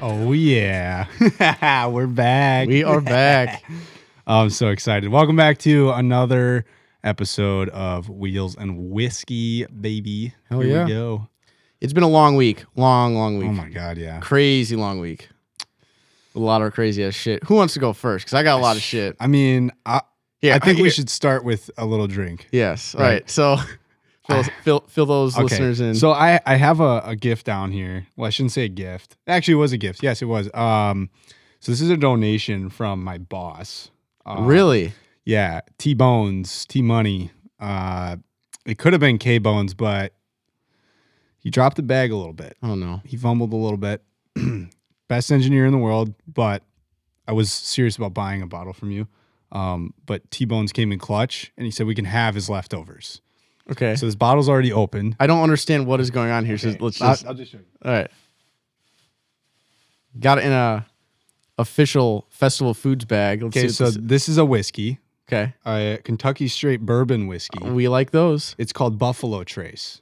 Oh, yeah. We're back. We are back. I'm so excited. Welcome back to another episode of Wheels and Whiskey, baby. Hell Here yeah. we go. It's been a long week. Long week. Oh, my God, yeah. Crazy long week. A lot of crazy ass shit. Who wants to go first? Because I got a lot of shit. I mean, I think we here. should start with a little drink. Yes. All right. So fill those listeners in. So I have a gift down here. Well, I shouldn't say a gift. Actually, it was a gift. Yes, it was. So this is a donation from my boss. Really? Yeah. T-Bones, T-Money. It could have been K-Bones, but he dropped the bag a little bit. Oh, no. He fumbled a little bit. Best engineer in the world, but I was serious about buying a bottle from you. But T-Bones came in clutch, and he said we can have his leftovers. Okay. So this bottle's already open. I don't understand what is going on here. Okay. So let's just... I'll just show you. All right. Got it in a official Festival Foods bag. Okay, so this is a whiskey. Okay. A Kentucky straight bourbon whiskey. We like those. It's called Buffalo Trace.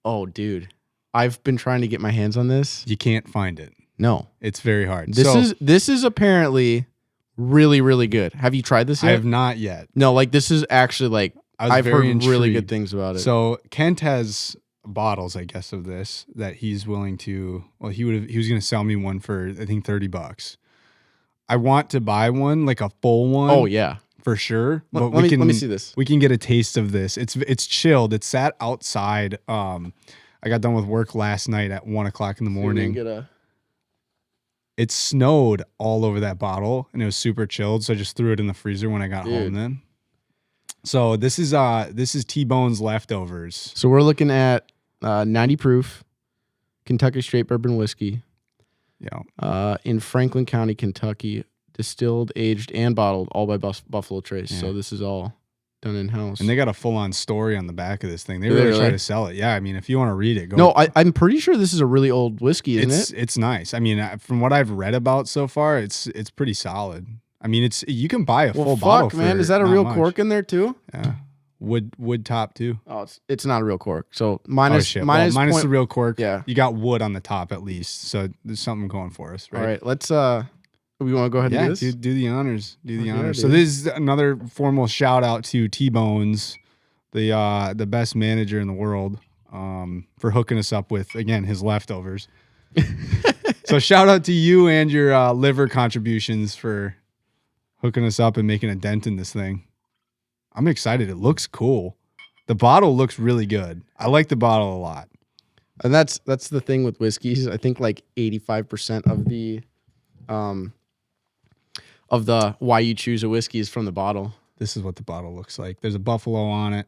Oh, dude. I've been trying to get my hands on this. You can't find it. No. It's very hard. This is apparently really, really good. Have you tried this yet? I have not yet. No, like this is actually like I've heard intrigued. really good things about it. So Kent has bottles, I guess, of this that he's willing to. Well, he was going to sell me one for I think $30. I want to buy one, like a full one. Oh yeah, for sure. But let me see this. We can get a taste of this. It's chilled. It's sat outside. I got done with work last night at 1:00 in the morning. It snowed all over that bottle, and it was super chilled. So I just threw it in the freezer when I got home. Then, so this is T-Bone's leftovers. So we're looking at 90 proof Kentucky straight bourbon whiskey. Yeah. In Franklin County, Kentucky, distilled, aged, and bottled, all by Buffalo Trace. Yeah. So this is all done in house. And they got a full on story on the back of this thing. They really try to sell it. Yeah, I mean, if you want to read it, go. No, I'm pretty sure this is a really old whiskey, isn't it? It's nice. I mean, from what I've read about so far, it's pretty solid. I mean, you can buy a full bottle. Fuck, man, is that a real cork in there too? Yeah, wood top too. Oh, it's not a real cork. So minus minus the real cork. Yeah, you got wood on the top at least. So there's something going for us, right? All right, let's we want to go ahead and do this? Do the honors. Do the honors. So this is another formal shout out to T-Bones, the best manager in the world, for hooking us up with, again, his leftovers. So shout out to you and your liver contributions for hooking us up and making a dent in this thing. I'm excited. It looks cool. The bottle looks really good. I like the bottle a lot. And that's the thing with whiskeys. I think like 85% of the why you choose a whiskey is from the bottle. This is what the bottle looks like. There's a buffalo on it.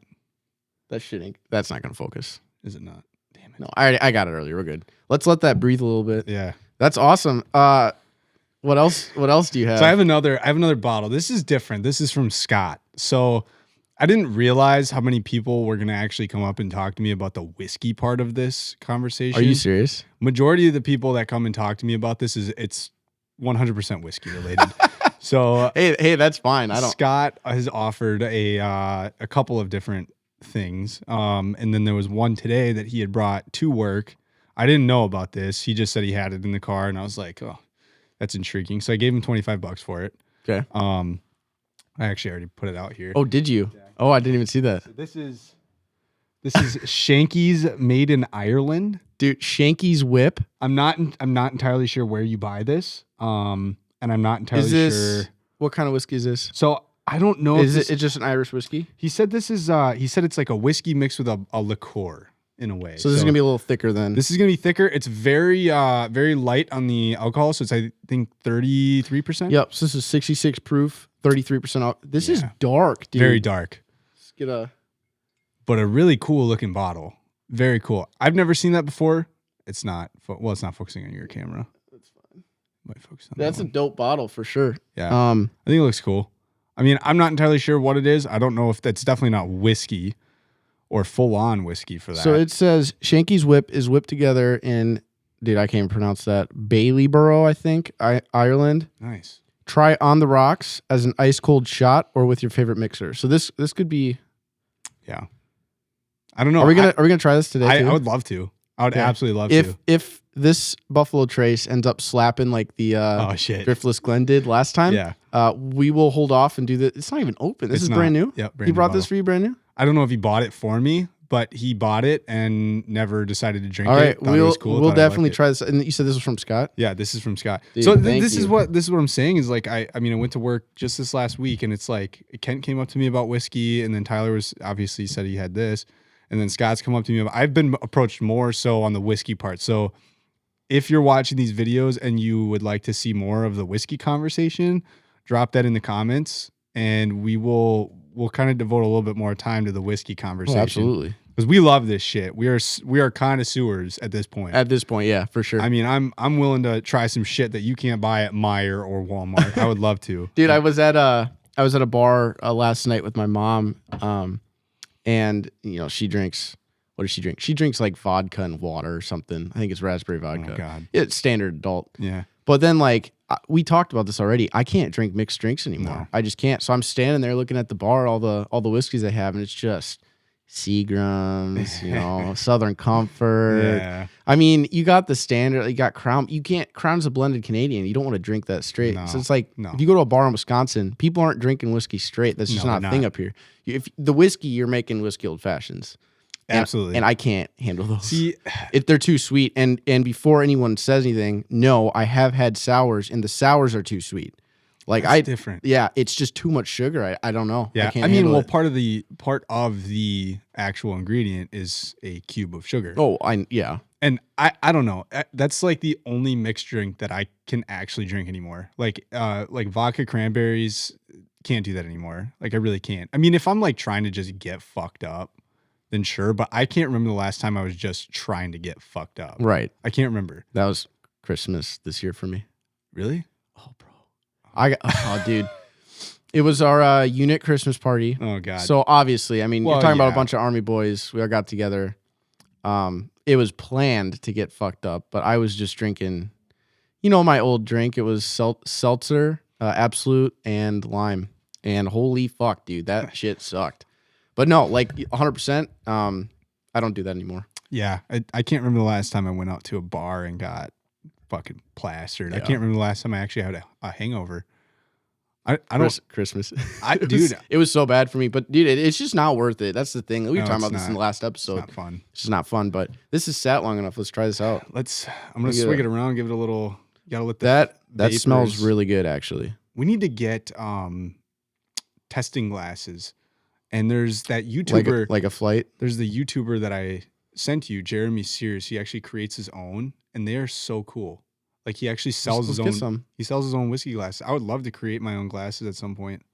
That's not going to focus. Is it not? Damn it. No, I got it earlier. We're good. Let's let that breathe a little bit. Yeah. That's awesome. What else do you have? So I have another bottle. This is different. This is from Scott. So I didn't realize how many people were going to actually come up and talk to me about the whiskey part of this conversation. Are you serious? Majority of the people that come and talk to me about this it's 100% whiskey related. So hey, that's fine. Scott has offered a couple of different things, and then there was one today that he had brought to work. I didn't know about this. He just said he had it in the car, and I was like, oh, that's intriguing. So I gave him $25 for it. Okay. I actually already put it out here. Oh, did you? Yeah. Oh, I didn't even see that. So this is Shanky's made in Ireland. Dude, Shanky's Whip. I'm not entirely sure where you buy this. And I'm not entirely sure. What kind of whiskey is this? So I don't know. It's just an Irish whiskey? He said this is. He said it's like a whiskey mixed with a liqueur in a way. So this is gonna be a little thicker then. This is gonna be thicker. It's very light on the alcohol. So it's I think 33%. Yep. So this is 66 proof, 33%. This is dark, dude. Very dark. Let's get but a really cool looking bottle. Very cool. I've never seen that before. It's not. It's not focusing on your camera. Might focus on That's a dope bottle for sure. Yeah. I think it looks cool. I mean, I'm not entirely sure what it is. I don't know if that's definitely not whiskey or full on whiskey for that. So it says Shanky's Whip is whipped together in, dude, I can't even pronounce that. Baileyborough, I think, Ireland. Nice. Try on the rocks as an ice cold shot or with your favorite mixer. So this could be. Yeah. I don't know. Are we gonna try this today? I would love to. I would absolutely love to. If this Buffalo Trace ends up slapping like the Driftless Glen did last time, we will hold off and do this. It's not even open. This is brand new. Yep, he brought this for you brand new? I don't know if he bought it for me, but he bought it and never decided to drink it. All right, Thought it was cool. We'll definitely try this. And you said this was from Scott? Yeah, this is from Scott. Dude, so this is what I'm saying is like I mean I went to work just this last week and it's like Kent came up to me about whiskey and then Tyler was obviously said he had this and then Scott's come up to me about I've been approached more so on the whiskey part. So if you're watching these videos and you would like to see more of the whiskey conversation, drop that in the comments and we'll kind of devote a little bit more time to the whiskey conversation. Oh, absolutely. Because we love this shit. We are connoisseurs at this point. At this point, yeah, for sure. I mean, I'm willing to try some shit that you can't buy at Meijer or Walmart. I would love to. Dude, I was at a bar last night with my mom, and you know she drinks. What does she drink? She drinks like vodka and water or something. I think it's raspberry vodka. Oh God, it's standard adult. Yeah. But then like we talked about this already. I can't drink mixed drinks anymore. No. I just can't. So I'm standing there looking at the bar, all the whiskeys they have, and it's just Seagram's, you know, Southern Comfort. Yeah. I mean, you got the standard, you got Crown. You can't, Crown's a blended Canadian. You don't want to drink that straight. No, so it's like, if you go to a bar in Wisconsin, people aren't drinking whiskey straight. That's just not a thing up here. If the whiskey, you're making whiskey old fashions. Absolutely. And I can't handle those. See, they're too sweet. And before anyone says anything, no, I have had sours, and the sours are too sweet. Like different. Yeah, it's just too much sugar. I don't know. Yeah, I mean, well, part of the actual ingredient is a cube of sugar. Oh, yeah. And I don't know. That's like the only mixed drink that I can actually drink anymore. Like vodka cranberries, can't do that anymore. Like I really can't. I mean, if I'm like trying to just get fucked up, then sure. But I can't remember the last time I was just trying to get fucked up. Right. I can't remember. That was Christmas this year for me. Really? Oh, bro. Dude. It was our unit Christmas party. Oh, God. So obviously, I mean, you're talking about a bunch of Army boys. We all got together. It was planned to get fucked up, but I was just drinking, you know, my old drink. It was seltzer, Absolute, and lime. And holy fuck, dude, that shit sucked. But no, like 100%, I don't do that anymore. Yeah, I can't remember the last time I went out to a bar and got fucking plastered. Yeah. I can't remember the last time I actually had a hangover. I don't Christmas. Dude, it was so bad for me. But dude, it's just not worth it. That's the thing. We were talking about this in the last episode. It's not fun. It's just not fun. But this has sat long enough. Let's try this out. I'm gonna swig it around, give it a little. You gotta let that smells really good. Actually, we need to get testing glasses. And there's that YouTuber, like a flight. There's the YouTuber that I sent you, Jeremy Sears. He actually creates his own, and they are so cool. Like he actually sells his own. He sells his own whiskey glasses. I would love to create my own glasses at some point.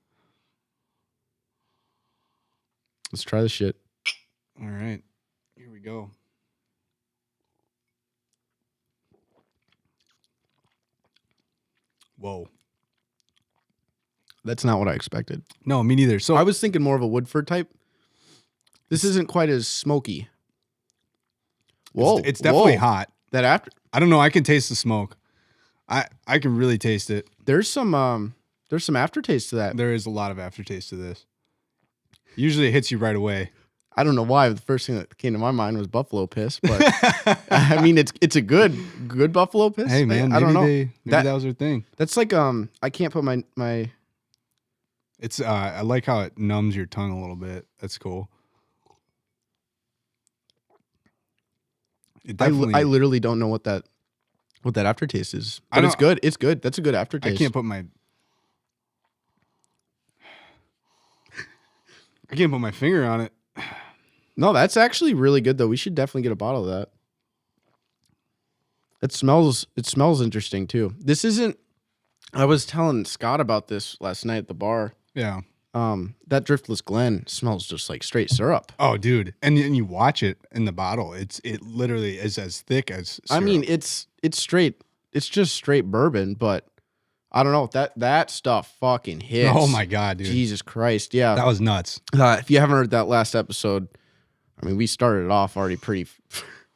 Let's try this shit. All right, here we go. Whoa. That's not what I expected. No, me neither. So I was thinking more of a Woodford type. This isn't quite as smoky. Whoa. It's definitely hot. I don't know. I can taste the smoke. I can really taste it. There's some aftertaste to that. There is a lot of aftertaste to this. Usually it hits you right away. I don't know why. The first thing that came to my mind was buffalo piss, but I mean it's a good buffalo piss. Hey man, I don't know. Maybe that was their thing. That's like I can't put my It's I like how it numbs your tongue a little bit. That's cool. I literally don't know what that aftertaste is. But it's good. It's good. That's a good aftertaste. I can't put my finger on it. No, that's actually really good though. We should definitely get a bottle of that. It smells interesting too. This isn't I was telling Scott about this last night at the bar. Yeah. That Driftless Glen smells just like straight syrup. Oh, dude. And you watch it in the bottle. It literally is as thick as syrup. I mean, it's straight. It's just straight bourbon, but I don't know. That stuff fucking hits. Oh my God, dude. Jesus Christ. Yeah. That was nuts. If you haven't heard that last episode, I mean, we started it off already pretty.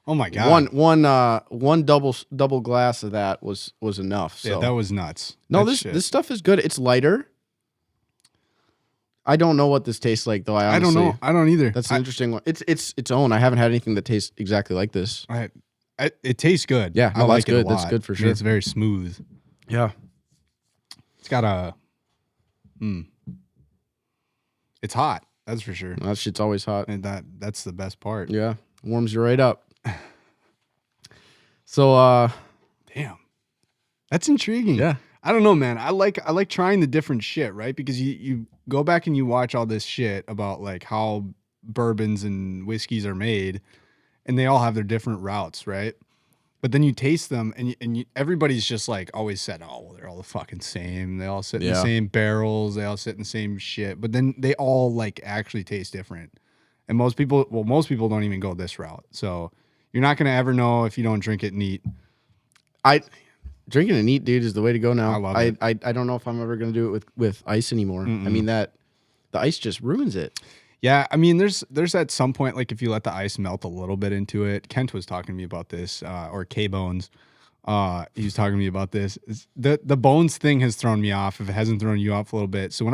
Oh my God. One double glass of that was enough. So. Yeah, that was nuts. No, this stuff is good. It's lighter. I don't know what this tastes like though. I don't know. I don't either. That's an interesting one. It's its own. I haven't had anything that tastes exactly like this. It tastes good. Yeah, no, I like that's good. it a lot. That's good for sure. I mean, it's very smooth. Yeah. It's got a. It's hot. That's for sure. That shit's always hot. And that's the best part. Yeah, warms you right up. So, damn, that's intriguing. Yeah. I don't know, man. I like trying the different shit, right? Because you go back and you watch all this shit about like how bourbons and whiskeys are made, and they all have their different routes, right? But then you taste them, and everybody's just like always said, oh, well, they're all the fucking same. They all sit in the same barrels. They all sit in the same shit. But then they all like actually taste different. And most people don't even go this route. So you're not gonna ever know if you don't drink it neat. Drinking it neat, dude, is the way to go now. I love it. I don't know if I'm ever gonna do it with ice anymore. I mean the ice just ruins it. Yeah, I mean, there's at some point, like if you let the ice melt a little bit into it. Kent was talking to me about this, or K-Bones. He was talking to me about this. The bones thing has thrown me off, if it hasn't thrown you off a little bit. So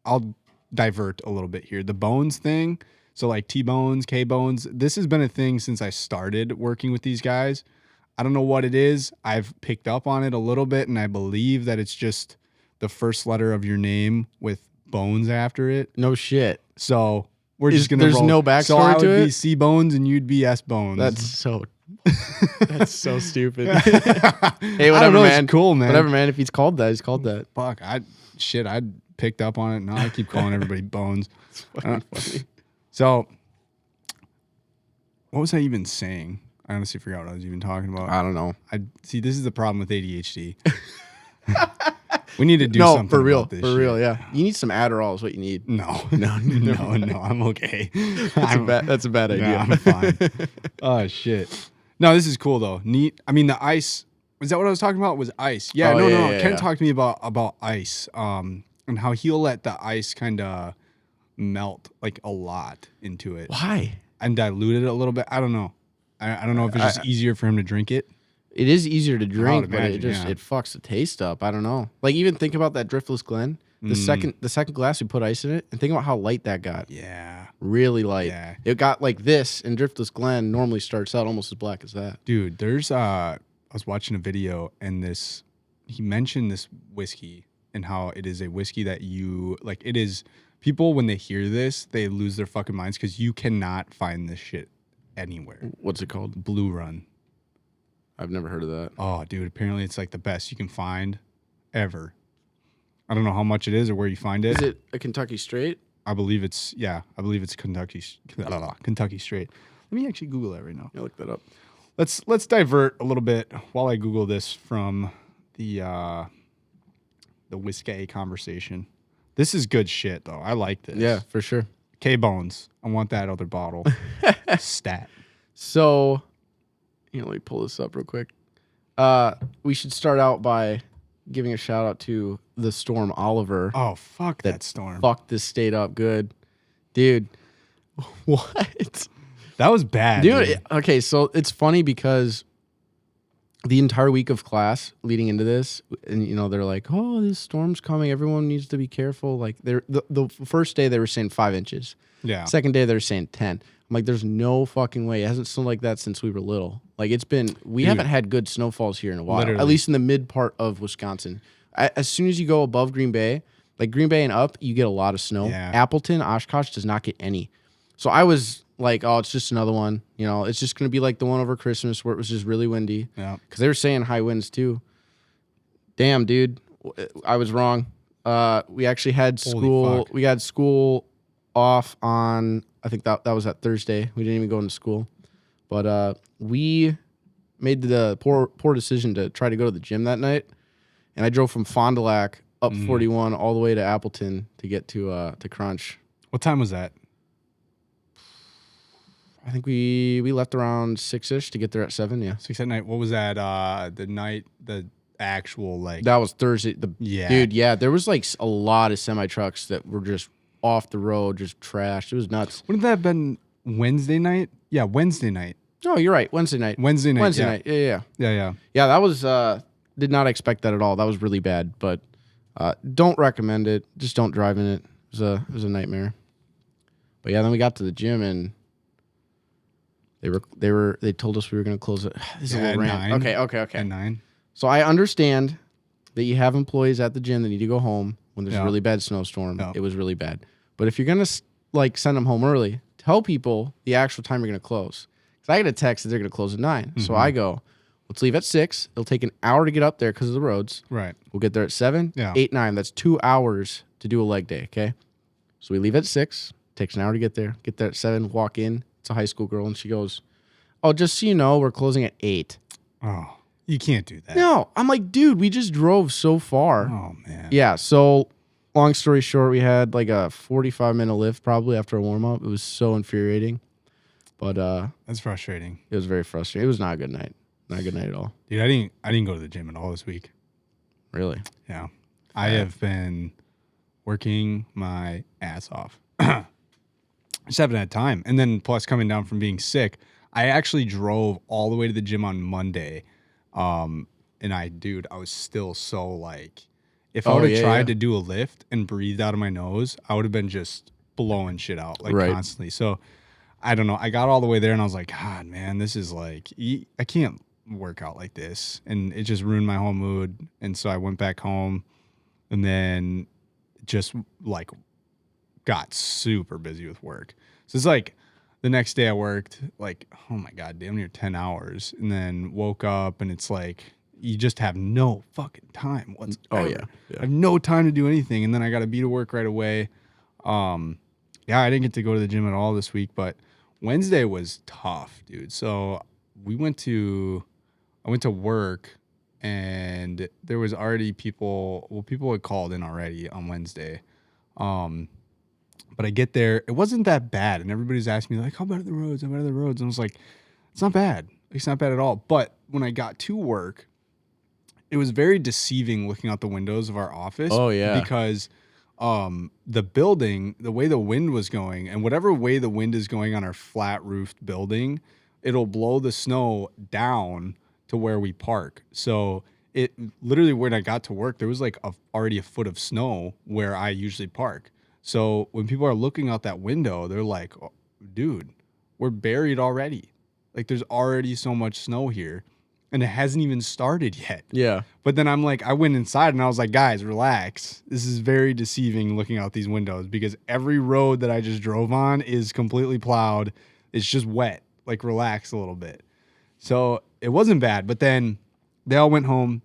I'll divert a little bit here. The bones thing, so like T-Bones, K-Bones, this has been a thing since I started working with these guys. I don't know what it is. I've picked up on it a little bit, and I believe that it's just the first letter of your name with bones after it. No shit. So we're just gonna. There's roll. no backstory so I would to be it? C Bones and you'd be S Bones. That's so stupid. Hey, whatever, man. It's cool, man. Whatever, man. If he's called that, he's called that. Fuck, I'd picked up on it. Now I keep calling everybody Bones. It's fucking funny. So, what was I even saying? I honestly forgot what I was even talking about. I don't know. See, this is the problem with ADHD. We need to do something for real. about this For shit. real, yeah. You need some Adderall is what you need. No, I'm okay. That's a bad idea. No, I'm fine. Oh, shit. No, this is cool, though. Neat. I mean, the ice, is that what I was talking about? Was ice. Yeah, Ken talked to me about ice, and how he'll let the ice kind of melt, like, a lot into it. Why? And dilute it a little bit. I don't know. I don't know if it's just easier for him to drink it. It is easier to drink, but imagine, it fucks the taste up. I don't know. Like, even think about that Driftless Glen. The second glass we put ice in it, and think about how light that got. Yeah. Really light. Yeah. It got like this, and Driftless Glen normally starts out almost as black as that. Dude, there's I was watching a video, and he mentioned this whiskey and how it is a whiskey that it is, people when they hear this, they lose their fucking minds because you cannot find this shit anywhere. What's it called? Blue Run. I've never heard of that. Oh, dude, apparently it's like the best you can find ever. I don't know how much it is or where you find it. Is it a Kentucky Straight? I believe it's Kentucky Straight. Let me actually Google that right now. Yeah, look that up. Let's divert a little bit while I Google this from the whiskey conversation. This is good shit though. I like this. Yeah, for sure. K-Bones. I want that other bottle. Stat. So, let me pull this up real quick. We should start out by giving a shout out to the Storm Oliver. Oh, fuck that storm. Fucked this state up good. Dude, what? That was bad. Dude, okay, so it's funny because the entire week of class leading into this, and they're like, oh, this storm's coming. Everyone needs to be careful. Like the first day they were saying 5 inches. Yeah. Second day they're saying 10. I'm like, there's no fucking way. It hasn't snowed like that since we were little. Like we haven't had good snowfalls here in a while. Literally. At least in the mid part of Wisconsin. As soon as you go above Green Bay, like Green Bay and up, you get a lot of snow. Yeah. Appleton, Oshkosh does not get any. So I was like, oh, it's just another one. It's just going to be like the one over Christmas where it was just really windy. Yeah. Because they were saying high winds too. Damn, dude. I was wrong. We actually had school. We had school off on, I think that was that Thursday. We didn't even go into school. But we made the poor decision to try to go to the gym that night. And I drove from Fond du Lac up 41 all the way to Appleton to get to Crunch. What time was that? I think we left around 6-ish to get there at 7, yeah. 6 at night. What was that? The actual, like... That was Thursday. Yeah. Dude, yeah. There was, like, a lot of semi-trucks that were just off the road, just trashed. It was nuts. Wouldn't that have been Wednesday night? Yeah, Wednesday night. Oh, you're right. Wednesday night. Wednesday night. Yeah. Yeah. Yeah, that was... did not expect that at all. That was really bad, but don't recommend it. Just don't drive in it. It was a nightmare. But yeah, then we got to the gym and they told us we were going to close it. This is a little rant. 9. Okay. At 9. So I understand that you have employees at the gym that need to go home when there's a really bad snowstorm. It was really bad. But if you're going to like send them home early, tell people the actual time you're going to close. Because I get a text that they're going to close at 9. Mm-hmm. So I go, let's leave at 6. It'll take an hour to get up there because of the roads. Right. We'll get there at 7, 8, 9. That's 2 hours to do a leg day, okay? So we leave at 6. Takes an hour to get there. Get there at 7, walk in. It's a high school girl, and she goes, oh, just so you know, we're closing at 8. Oh, you can't do that. No. I'm like, dude, we just drove so far. Oh, man. Yeah, so long story short, we had like a 45-minute lift probably after a warm-up. It was so infuriating. But that's frustrating. It was very frustrating. It was not a good night. Not a good night at all. Dude, I didn't go to the gym at all this week. Really? Yeah. I have been working my ass off. Just haven't had time. And then plus coming down from being sick, I actually drove all the way to the gym on Monday. And I was still so like, if I would have tried to do a lift and breathed out of my nose, I would have been just blowing shit out like constantly. So I don't know. I got all the way there and I was like, God, man, this is like, I can't work out like this. And it just ruined my whole mood. And so I went back home and then just like got super busy with work. So it's like the next day I worked like, oh my God, damn near 10 hours. And then woke up and it's like, you just have no fucking time whatsoever. Oh, yeah. I have no time to do anything. And then I got to be to work right away. I didn't get to go to the gym at all this week, but Wednesday was tough, dude. So I went to work and there was already people had called in already on Wednesday. But I get there, it wasn't that bad. And everybody's asking me like, how bad are the roads? How bad are the roads? And I was like, it's not bad. It's not bad at all. But when I got to work, it was very deceiving looking out the windows of our office. Oh, yeah. Because the building, the way the wind was going, and whatever way the wind is going on our flat-roofed building, it'll blow the snow down to where we park. So it literally, when I got to work, there was like already a foot of snow where I usually park. So when people are looking out that window, they're like, oh, dude, we're buried already. Like there's already so much snow here and it hasn't even started yet. Yeah. But then I'm like, I went inside and I was like, guys, relax. This is very deceiving looking out these windows because every road that I just drove on is completely plowed. It's just wet. Like relax a little bit. So it wasn't bad. But then they all went home.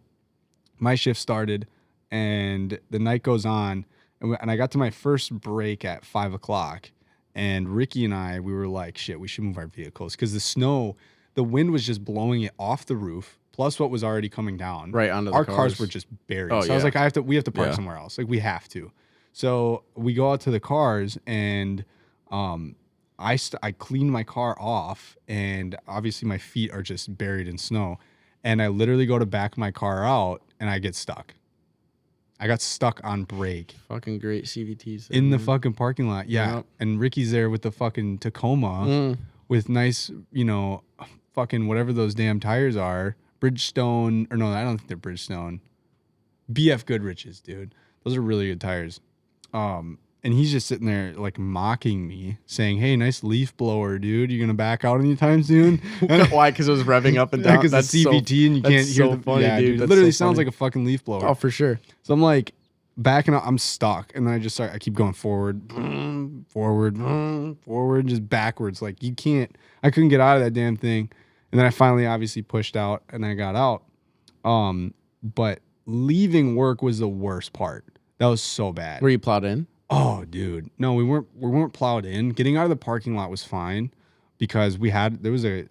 My shift started and the night goes on. And I got to my first break at 5 o'clock. And Ricky and I, we were like, shit, we should move our vehicles. Because the wind was just blowing it off the roof, plus what was already coming down. Right, onto the Our cars were just buried. Oh, so I was like, we have to park somewhere else. Like, we have to. So we go out to the cars, and I cleaned my car off. And obviously my feet are just buried in snow. And I literally go to back my car out, and I get stuck. I got stuck on brake. Fucking great CVTs. In the fucking parking lot. Yeah. Yep. And Ricky's there with the fucking Tacoma with nice, fucking whatever those damn tires are. Bridgestone. Or no, I don't think they're Bridgestone. BF Goodrich's, dude. Those are really good tires. And he's just sitting there like mocking me, saying, hey, nice leaf blower, dude. You going to back out anytime soon? Why? Because it was revving up and down? Because it's CVT and you can't hear the funny, dude. It literally sounds like a fucking leaf blower. Oh, for sure. So I'm like backing up. I'm stuck. And then I keep going forward, just backwards. Like I couldn't get out of that damn thing. And then I finally obviously pushed out and I got out. But leaving work was the worst part. That was so bad. Were you plowed in? Oh, dude. No, we weren't plowed in. Getting out of the parking lot was fine because there was a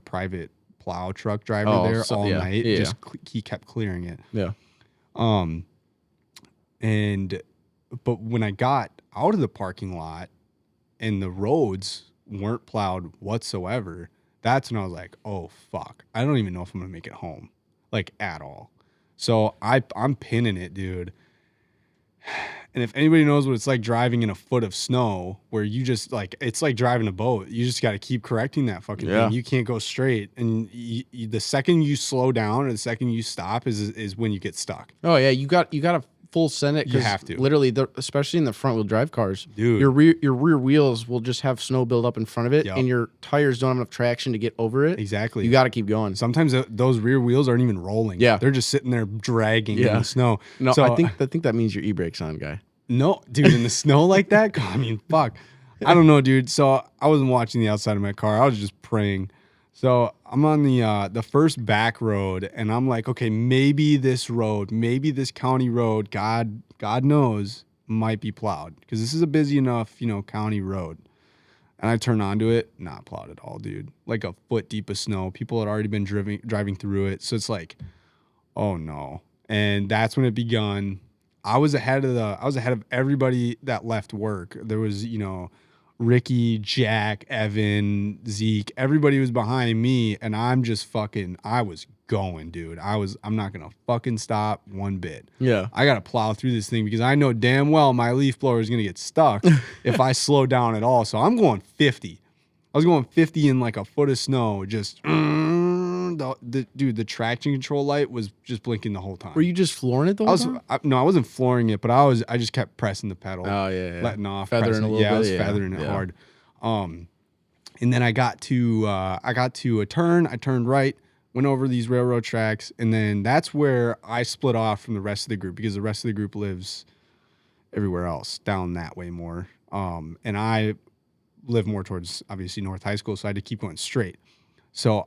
private plow truck driver there all night. Yeah. Just he kept clearing it. Yeah. But when I got out of the parking lot and the roads weren't plowed whatsoever, that's when I was like, oh fuck. I don't even know if I'm gonna make it home. Like at all. So I'm pinning it, dude. And if anybody knows what it's like driving in a foot of snow where you just it's like driving a boat. You just got to keep correcting that fucking thing. You can't go straight. And the second you slow down or the second you stop is when you get stuck. Oh yeah. You got to full send it. You have to. Literally, especially in the front wheel drive cars, dude. Your rear wheels will just have snow build up in front of it, and your tires don't have enough traction to get over it. Exactly. You got to keep going. Sometimes those rear wheels aren't even rolling. Yeah, they're just sitting there dragging in the snow. No, so, I think that means your e-brake's on, guy. No, dude, in the snow like that? I mean, fuck. I don't know, dude. So I wasn't watching the outside of my car. I was just praying. So I'm on the first back road, and I'm like, okay, maybe this county road, God knows, might be plowed because this is a busy enough, county road. And I turn onto it, not plowed at all, dude. Like a foot deep of snow. People had already been driving through it, so it's like, oh no. And that's when it begun. I was ahead of everybody that left work. There was, Ricky, Jack, Evan, Zeke, everybody was behind me, and I'm just I was going, dude. I'm not gonna fucking stop one bit. Yeah. I gotta plow through this thing because I know damn well my leaf blower is gonna get stuck if I slow down at all. So I'm going 50. I was going 50 in like a foot of snow, just the traction control light was just blinking the whole time. Were you just flooring it the whole time? No, I wasn't flooring it, but I just kept pressing the pedal. Oh yeah. Letting off, feathering a little bit. I was feathering it hard. And then I got to a turn. I turned right, went over these railroad tracks, and then that's where I split off from the rest of the group because the rest of the group lives everywhere else, down that way more. And I live more towards obviously North High School, so I had to keep going straight. So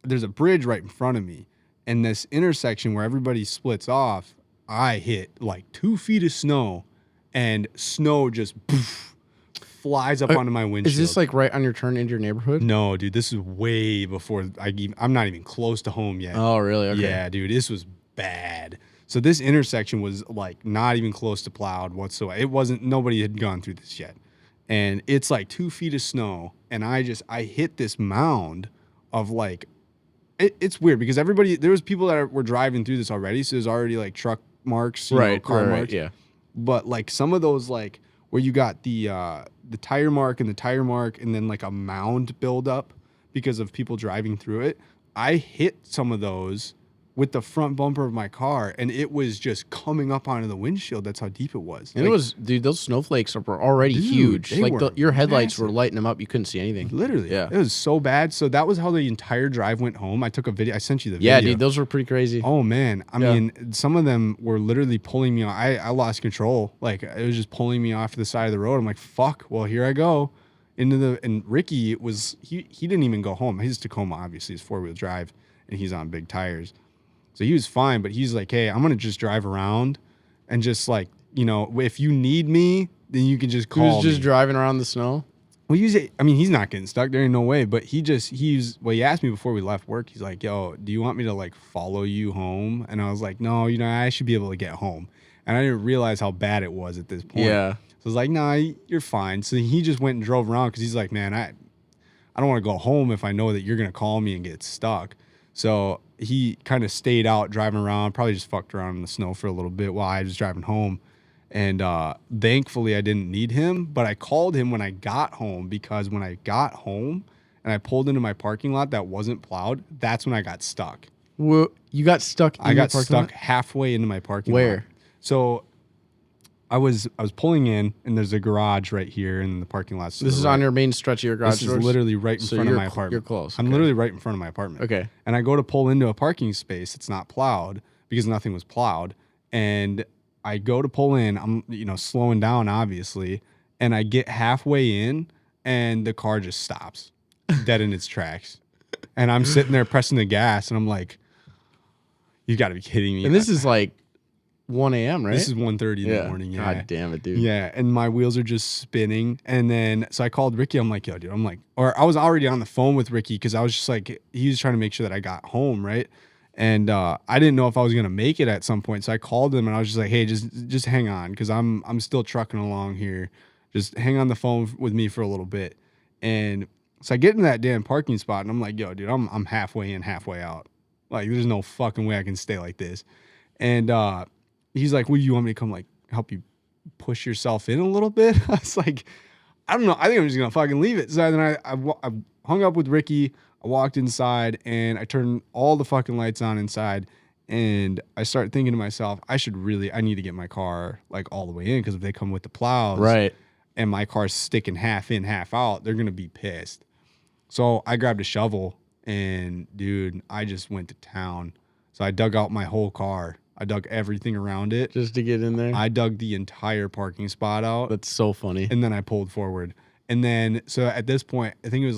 there's a bridge right in front of me, and this intersection where everybody splits off, I hit like 2 feet of snow, and snow just flies up onto my windshield. Is this like right on your turn into your neighborhood? No, dude, this is way before I'm not even close to home yet. Oh, really? Okay. Yeah, dude, this was bad. So this intersection was like not even close to plowed whatsoever. Nobody had gone through this yet. And it's like 2 feet of snow, and I hit this mound of like, it's weird because there was people that were driving through this already, so there's already like truck marks, car marks. Yeah. But like some of those, like where you got the tire mark and then like a mound build up because of people driving through it, I hit some of those with the front bumper of my car, and it was just coming up onto the windshield. That's how deep it was. And dude, those snowflakes were already huge. Like your headlights were lighting them up. You couldn't see anything. Literally. Yeah. It was so bad. So that was how the entire drive went home. I took a video. I sent you the video. Yeah, dude, those were pretty crazy. Oh, man. I mean, some of them were literally pulling me off. I lost control. Like, it was just pulling me off to the side of the road. I'm like, fuck. Well, here I go. And Ricky he didn't even go home. His Tacoma, obviously, is 4-wheel drive, and he's on big tires. So he was fine, but he's like, hey, I'm going to just drive around and just like, if you need me, then you can just call me. He was just driving around the snow? Well, he's not getting stuck. There ain't no way. But he asked me before we left work. He's like, yo, do you want me to like follow you home? And I was like, no, I should be able to get home. And I didn't realize how bad it was at this point. Yeah. So I was like, nah, you're fine. So he just went and drove around because he's like, man, I don't want to go home if I know that you're going to call me and get stuck. So he kind of stayed out driving around, probably just fucked around in the snow for a little bit while I was driving home. And thankfully I didn't need him, but I called him when I got home because when I got home and I pulled into my parking lot that wasn't plowed, that's when I got stuck. Well, you got stuck in your parking lot? Halfway into my parking lot. Where? So I was pulling in, and there's a garage right here in the parking lot. This is on your main stretch of your garage. This is literally right in front of my apartment. You're close. I'm literally right in front of my apartment. Okay. And I go to pull into a parking space. It's not plowed because nothing was plowed. And I go to pull in. I'm slowing down obviously, and I get halfway in, and the car just stops, dead in its tracks. And I'm sitting there pressing the gas, and I'm like, "You got to be kidding me!" And this is like 1 a.m., right? This is 1:30 in the morning. Yeah. God damn it, dude. Yeah, and my wheels are just spinning. And then, so I called Ricky. I'm like, yo, dude. I was already on the phone with Ricky because I was just like, he was trying to make sure that I got home, right? And I didn't know if I was gonna make it at some point. So I called him and I was just like, hey, just hang on because I'm still trucking along here. Just hang on the phone with me for a little bit. And so I get in that damn parking spot and I'm like, yo, dude, I'm halfway in, halfway out. Like, there's no fucking way I can stay like this. And he's like, well, you want me to come like help you push yourself in a little bit? I was like, I don't know. I think I'm just going to fucking leave it. So then I hung up with Ricky. I walked inside and I turned all the fucking lights on inside. And I start thinking to myself, I need to get my car like all the way in, because if they come with the plows, right, and my car's sticking half in, half out, they're gonna be pissed. So I grabbed a shovel, and dude, I just went to town. So I dug out my whole car. I dug everything around it just to get in there. I dug the entire parking spot out. That's so funny. And then I pulled forward. And then, so at this point, I think it was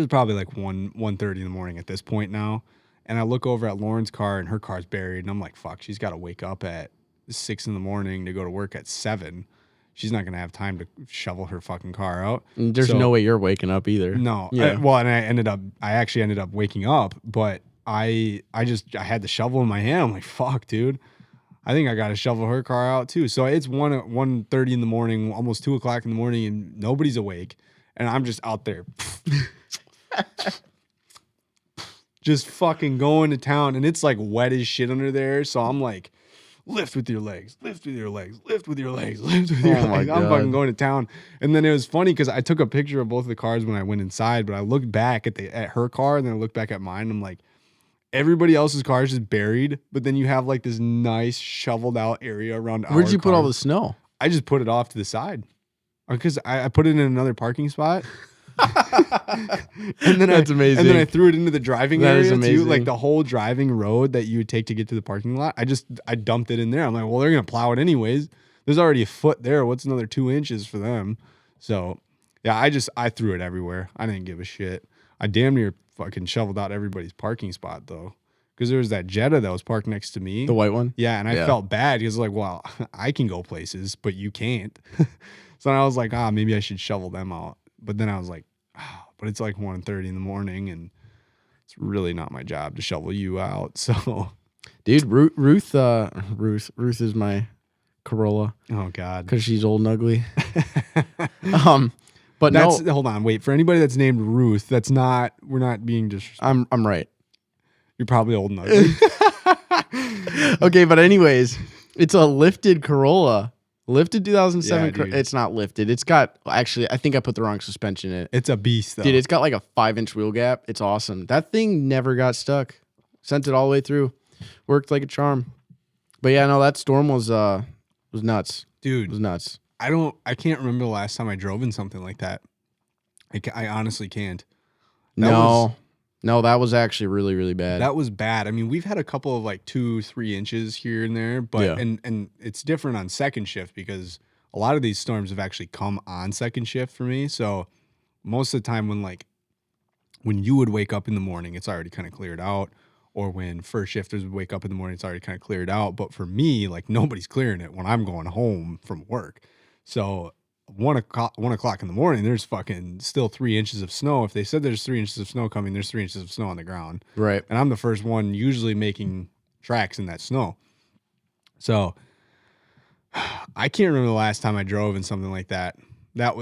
probably like 1:30 in the morning at this point now. And I look over at Lauren's car, and her car's buried. And I'm like, fuck, she's got to wake up at 6 in the morning to go to work at 7. She's not going to have time to shovel her fucking car out. And there's no way you're waking up either. No. Yeah. And I actually ended up waking up, but I had the shovel in my hand. I'm like, fuck, dude. I think I got to shovel her car out too. So it's 1:30 in the morning, almost 2 o'clock in the morning, and nobody's awake. And I'm just out there. Just fucking going to town, and it's like wet as shit under there. So I'm like, lift with your legs, lift with your legs, lift with your legs, lift with your legs. I'm fucking going to town. And then it was funny because I took a picture of both of the cars when I went inside, but I looked back at her car, and then I looked back at mine, and I'm like, everybody else's car is just buried, but then you have like this nice shoveled out area around our car. Where'd you put all the snow? I just put it off to the side because I put it in another parking spot. And then That's amazing. And then I threw it into the driving area amazing. too, like the whole driving road that you would take to get to the parking lot. I dumped it in there. I'm like, well, they're gonna plow it anyways. There's already a foot there. What's another 2 inches for them? So yeah, I threw it everywhere. I didn't give a shit. I damn near fucking shoveled out everybody's parking spot though, because there was that Jetta that was parked next to me, The white one. yeah, and I felt bad because like, well, I can go places, but you can't. So I was like, maybe I should shovel them out. But then I was like, but it's like 1:30 in the morning, and it's really not my job to shovel you out. So, dude, Ruth is my Corolla. Oh God, because she's old and ugly. But hold on, wait. For anybody that's named Ruth, we're not being disrespectful. I'm right. You're probably old and ugly. Okay, but anyways, it's a lifted Corolla. Lifted 2007. Yeah, it's not lifted. It's got, actually, I think I put the wrong suspension in it. It's a beast, though. Dude, it's got like a 5-inch wheel gap. It's awesome. That thing never got stuck. Sent it all the way through. Worked like a charm. But yeah, no, that storm was nuts. Dude. It was nuts. I can't remember the last time I drove in something like that. I honestly can't. No, that was actually really, really bad. That was bad. I mean, we've had a couple of like 2-3 inches here and there, but and it's different on second shift because a lot of these storms have actually come on second shift for me. So most of the time when you would wake up in the morning, it's already kind of cleared out. Or when first shifters would wake up in the morning, it's already kind of cleared out. But for me, like nobody's clearing it when I'm going home from work. So 1 o'clock in the morning, there's fucking still 3 inches of snow. If they said there's 3 inches of snow coming, there's 3 inches of snow on the ground. Right. And I'm the first one usually making tracks in that snow. So I can't remember the last time I drove in something like that. That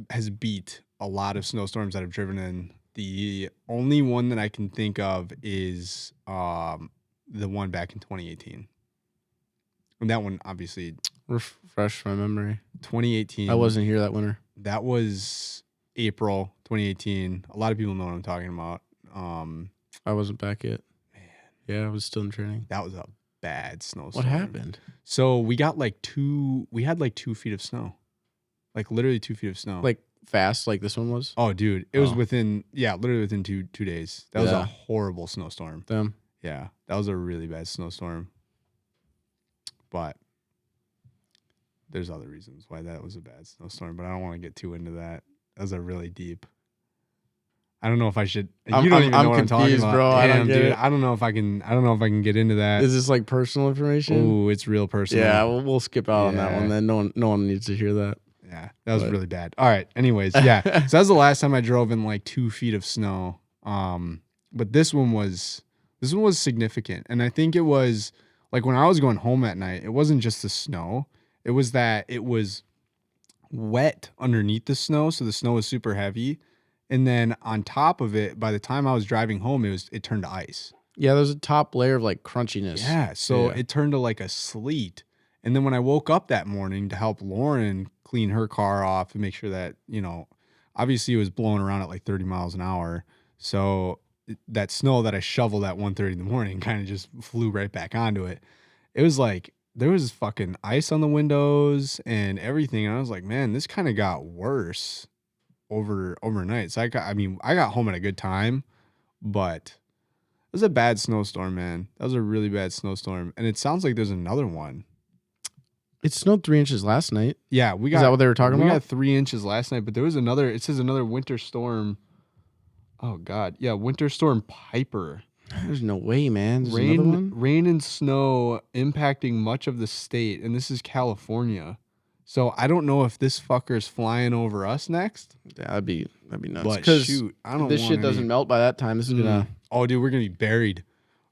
has beat a lot of snowstorms that I've driven in. The only one that I can think of is the one back in 2018. And that one, obviously, refresh my memory. 2018. I wasn't here that winter. That was April 2018. A lot of people know what I'm talking about. I wasn't back yet. Man. Yeah, I was still in training. That was a bad snowstorm. What happened? So we got we had like 2 feet of snow. Like literally 2 feet of snow. Like fast, like this one was? Oh, dude. It was literally within two days. That was a horrible snowstorm. Damn. Yeah, that was a really bad snowstorm. But there's other reasons why that was a bad snowstorm, but I don't want to get too into that. That was a really deep. I don't know if I should. You don't even know what I'm talking about, bro. Damn, dude. I don't know if I can get into that. Is this like personal information? Ooh, it's real personal. Yeah, we'll skip out on that one. Then no one needs to hear that. Yeah, that was really bad. All right. Anyways, yeah. So that was the last time I drove in like 2 feet of snow. But this one was significant, and I think it was like when I was going home at night. It wasn't just the snow. It was that it was wet underneath the snow, so the snow was super heavy. And then on top of it, by the time I was driving home, it turned to ice. Yeah, there's a top layer of like crunchiness. Yeah, so it turned to like a sleet. And then when I woke up that morning to help Lauren clean her car off and make sure that, obviously it was blowing around at like 30 miles an hour. So that snow that I shoveled at 1:30 in the morning kind of just flew right back onto it. It was like there was fucking ice on the windows and everything. And I was like, man, this kind of got worse overnight. So I got home at a good time, but it was a bad snowstorm, man. That was a really bad snowstorm. And it sounds like there's another one. It snowed 3 inches last night. Yeah, Is that what they were talking about? We got 3 inches last night, but there was another. It says another winter storm. Oh God, yeah, winter storm Piper. There's no way, man. There's another one? Rain and snow impacting much of the state, and this is California. So I don't know if this fucker's flying over us next. Yeah, that'd be nuts. But shoot, I don't. If this shit doesn't melt by that time, this is gonna. Oh, dude, we're gonna be buried.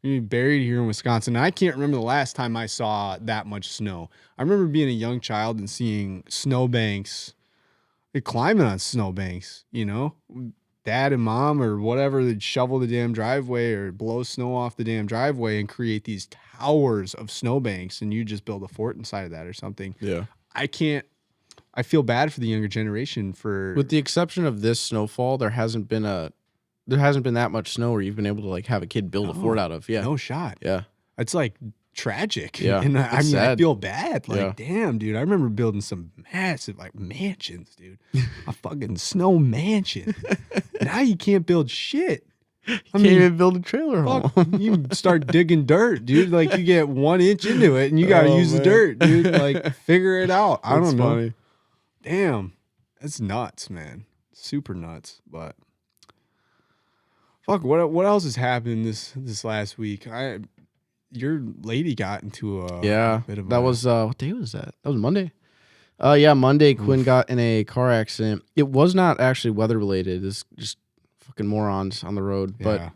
We're gonna be buried here in Wisconsin. And I can't remember the last time I saw that much snow. I remember being a young child and seeing snowbanks, climbing on snowbanks. You know, dad and mom or whatever, they'd shovel the damn driveway or blow snow off the damn driveway and create these towers of snowbanks, and you just build a fort inside of that or something. Yeah. I feel bad for the younger generation for. With the exception of this snowfall, there hasn't been that much snow where you've been able to like have a kid build a fort out of. Yeah. No shot. Yeah. It's like tragic. Yeah. And I sad. I feel bad. Like, damn, dude. I remember building some massive like mansions, dude. A fucking snow mansion. Now you can't build shit. You can't even build a trailer home. You start digging dirt, dude. Like you get 1 inch into it and you got to use the dirt, dude. Like figure it out. I don't know. Funny. Damn. That's nuts, man. Super nuts. But fuck, what else has happened this last week? Your lady got into a bit of was what day was that? That was Monday. Monday Quinn got in a car accident. It was not actually weather related. It's just fucking morons on the road. But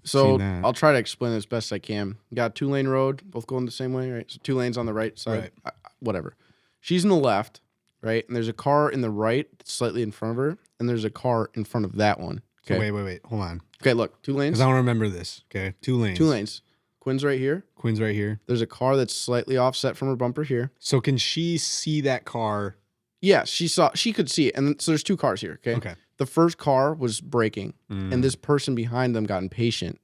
so I'll try to explain it as best I can. You got 2-lane road, both going the same way, right? So 2 lanes on the right side. Right. Whatever. She's in the left, right? And there's a car in the right slightly in front of her, and there's a car in front of that one. Okay. So wait. Hold on. Okay, look, 2 lanes. Because I don't remember this. Okay. 2 lanes. 2 lanes. Quinn's right here. Quinn's right here. There's a car that's slightly offset from her bumper here. So can she see that car? Yeah, she could see it. And so there's 2 cars here, okay? Okay. The first car was braking, and this person behind them got impatient.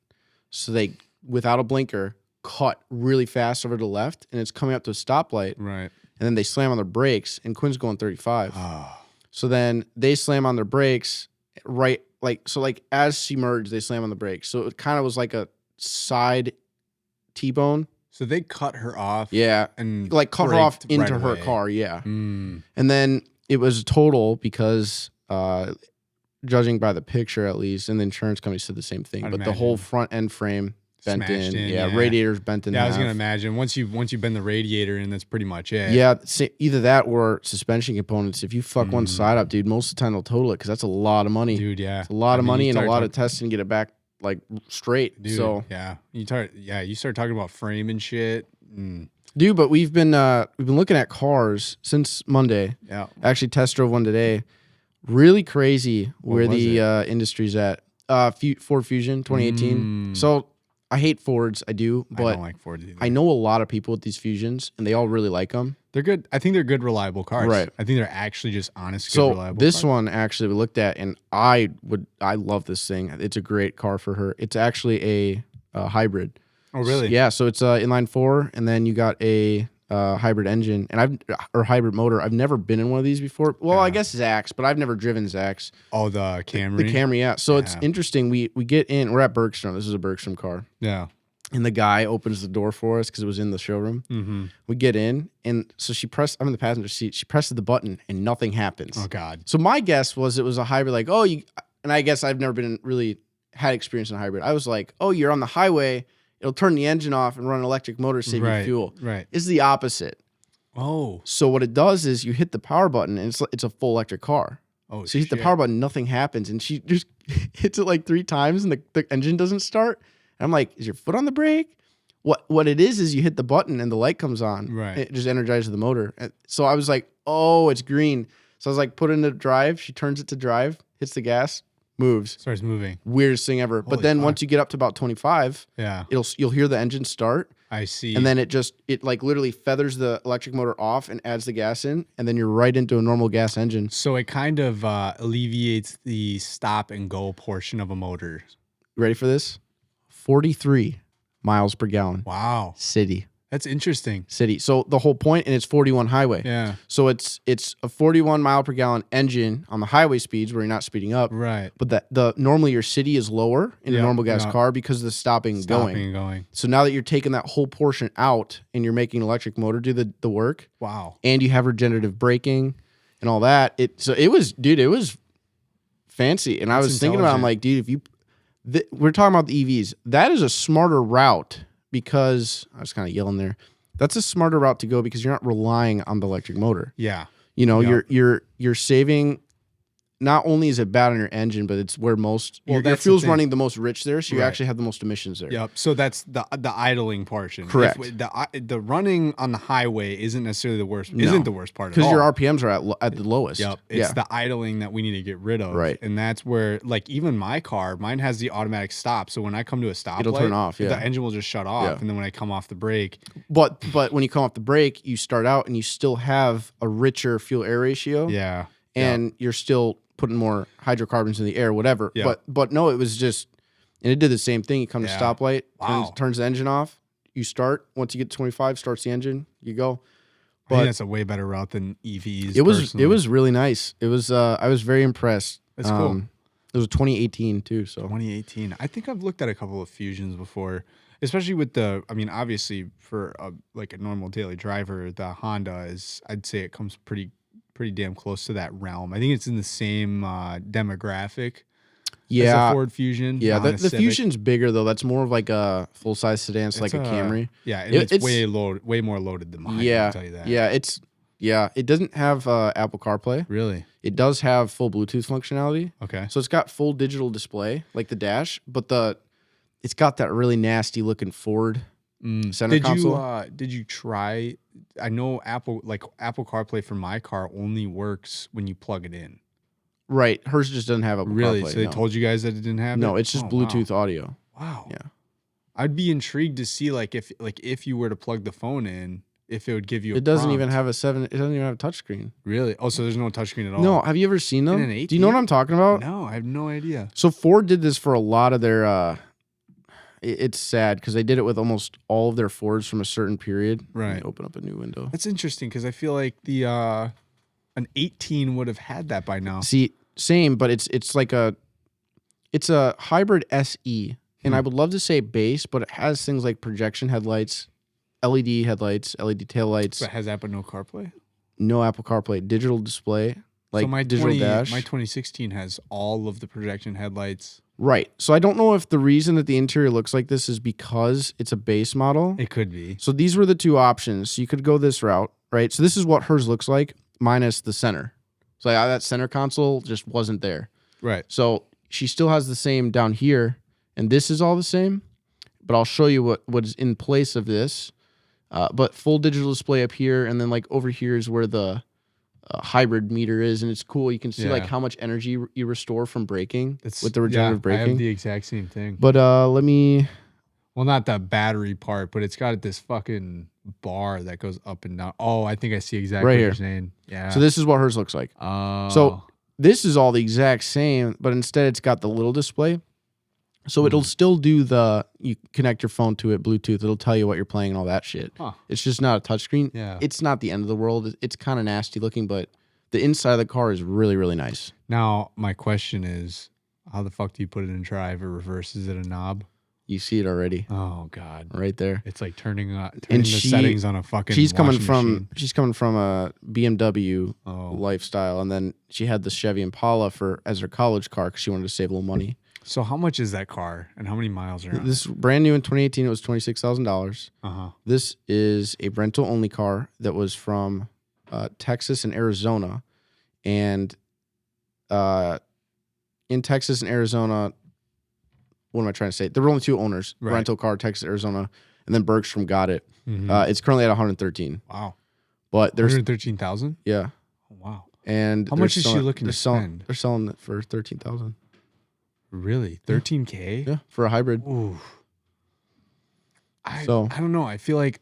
So they, without a blinker, cut really fast over to the left, and it's coming up to a stoplight. Right. And then they slam on their brakes, and Quinn's going 35. Oh. So then they slam on their brakes, right? Like as she merged, they slam on the brakes. So it kind of was like a side T-bone. So they cut her off. Yeah. And like cut her off into right her away. car. Yeah. Mm. And then it was total because, judging by the picture at least, and the insurance company said the same thing. But the whole front end frame bent in. Yeah. Radiators bent in. Yeah, I was going to imagine. Once you bend the radiator in, that's pretty much it. Yeah. Either that or suspension components. If you fuck one side up, dude, most of the time they'll total it because that's a lot of money. Dude, yeah. It's a lot of money and a lot of testing to get it back like straight. Dude, so yeah. You start talking about frame and shit. Dude, but we've been looking at cars since Monday. Yeah. Actually test drove one today. Really crazy where the industry's at. Ford Fusion 2018. So I hate Fords, I do, but I don't like Fords either. I know a lot of people with these Fusions, and they all really like them. They're good. I think they're good, reliable cars. Right. I think they're actually just honest, good, reliable this cars. one actually we looked at, and I love this thing. It's a great car for her. It's actually a hybrid. Oh, really? Yeah. So it's inline 4, and then you got a hybrid engine, or hybrid motor. I've never been in one of these before. Well, I guess Zach's, but I've never driven Zach's. Oh, the Camry. The Camry, yeah. So it's interesting. We get in. We're at Bergstrom. This is a Bergstrom car. Yeah. And the guy opens the door for us because it was in the showroom. Mm-hmm. We get in, and so I'm in the passenger seat. She presses the button, and nothing happens. Oh, God. So my guess was it was a hybrid, like, and I guess I've never been really had experience in a hybrid. I was like, you're on the highway. It'll turn the engine off and run an electric motor, save you fuel. Right. It's the opposite. Oh. So what it does is you hit the power button, and it's a full electric car. Oh, so you hit the power button, nothing happens, and she just hits it like 3 times, and the engine doesn't start. And I'm like, is your foot on the brake? What it is you hit the button and the light comes on. Right. It just energizes the motor. So I was like, it's green. So I was like, put it into drive. She turns it to drive, hits the gas, moves. Starts moving. Weirdest thing ever. But then once you get up to about 25, you'll hear the engine start. I see. And then it like literally feathers the electric motor off and adds the gas in, and then you're right into a normal gas engine. So it kind of alleviates the stop and go portion of a motor. ready for this? 43 miles per gallon. Wow. City. That's interesting. City. So the whole point, and it's 41 highway. Yeah. So it's a 41 mile per gallon engine on the highway speeds where you're not speeding up. Right. But normally your city is lower in a normal gas car because of the stopping and going. So now that you're taking that whole portion out and you're making an electric motor do the work. Wow. And you have regenerative braking and all that. It was fancy. And I was thinking about, I'm like, dude, we're talking about the EVs. That is a smarter route. Because I was kind of yelling there. That's a smarter route to go because you're not relying on the electric motor. Yeah. You're saving. Not only is it bad on your engine, but it's where your fuel's running the most rich there, so you actually have the most emissions there. Yep. So that's the idling portion. Correct. The running on the highway isn't necessarily the worst. No. Isn't the worst part because your RPMs are at the lowest. Yep. It's the idling that we need to get rid of. Right. And that's where, like, even mine has the automatic stop. So when I come to a stoplight, it'll turn off. Yeah. The engine will just shut off, and then when I come off the brake. But when you come off the brake, you start out and you still have a richer fuel air ratio. Yeah. And you're still putting more hydrocarbons in the air, whatever. Yep. But no, it was just, and it did the same thing. You come to stoplight, turns the engine off. You start. Once you get to 25, starts the engine. You go. But I think that's a way better route than EVs. It was really nice. It was. I was very impressed. That's cool. It was 2018 too. So 2018. I think I've looked at a couple of Fusions before, especially with obviously for a normal daily driver, the Honda I'd say it comes pretty damn close to that realm. I think it's in the same demographic as a Ford Fusion. Yeah, the Fusion's bigger though. That's more of like a full size sedan. It's like a Camry. Yeah, and it's way more loaded than mine. Yeah, I can tell you that. Yeah, it doesn't have Apple CarPlay. Really? It does have full Bluetooth functionality. Okay. So it's got full digital display like the dash, but it's got that really nasty looking Ford center console. Did you try? I know Apple CarPlay for my car only works when you plug it in. Right. Hers just doesn't have Apple really? CarPlay. So they told you guys that it didn't have it? No, it's just Bluetooth audio. Wow. Yeah. I'd be intrigued to see if you were to plug the phone in, if it would give you It doesn't even have a touchscreen. Really? Oh, so there's no touchscreen at all? No, have you ever seen them? Do you know what I'm talking about? No, I have no idea. So Ford did this for a lot of their it's sad because they did it with almost all of their Fords from a certain period. Right. Open up a new window. That's interesting because I feel like an 18 would have had that by now. See, same, but it's like a hybrid SE, and I would love to say base, but it has things like projection headlights, LED headlights, LED taillights. But has that but no CarPlay? No Apple CarPlay, digital display, like so digital dash. My 2016 has all of the projection headlights. Right. So I don't know if the reason that the interior looks like this is because it's a base model. It could be. So these were the two options. So you could go this route, right? So this is what hers looks like minus the center. So that center console just wasn't there. Right. So she still has the same down here, and this is all the same. But I'll show you what is in place of this. But full digital display up here, and then like over here is where the hybrid meter is, and it's cool. You can see like how much energy you restore from braking with the regenerative braking. I have the exact same thing. But let me. Well, not the battery part, but it's got this fucking bar that goes up and down. Oh, I think I see exactly what you're saying. Yeah. So this is what hers looks like. So this is all the exact same, but instead it's got the little display. So it'll still do you connect your phone to it, Bluetooth. It'll tell you what you're playing and all that shit. Huh. It's just not a touchscreen. Yeah. It's not the end of the world. It's kind of nasty looking, but the inside of the car is really, really nice. Now, my question is, how the fuck do you put it in drive or reverse? Is it a knob? You see it already. Oh God. Right there. It's like turning the settings on a fucking She's coming machine. from a BMW lifestyle, and then she had the Chevy Impala as her college car because she wanted to save a little money. So how much is that car, and how many miles are on it? This brand new in 2018. It was $26,000. Uh-huh. This is a rental only car that was from Texas and Arizona, and in Texas and Arizona, what am I trying to say? There were only two owners: rental car, Texas, Arizona, and then Bergstrom got it. Mm-hmm. It's currently at 113. Wow. But there's 113,000. Yeah. Oh, wow. And how much is she looking to spend? They're selling it for 13,000. Really? 13K? Yeah, for a hybrid. Ooh. I don't know. I feel like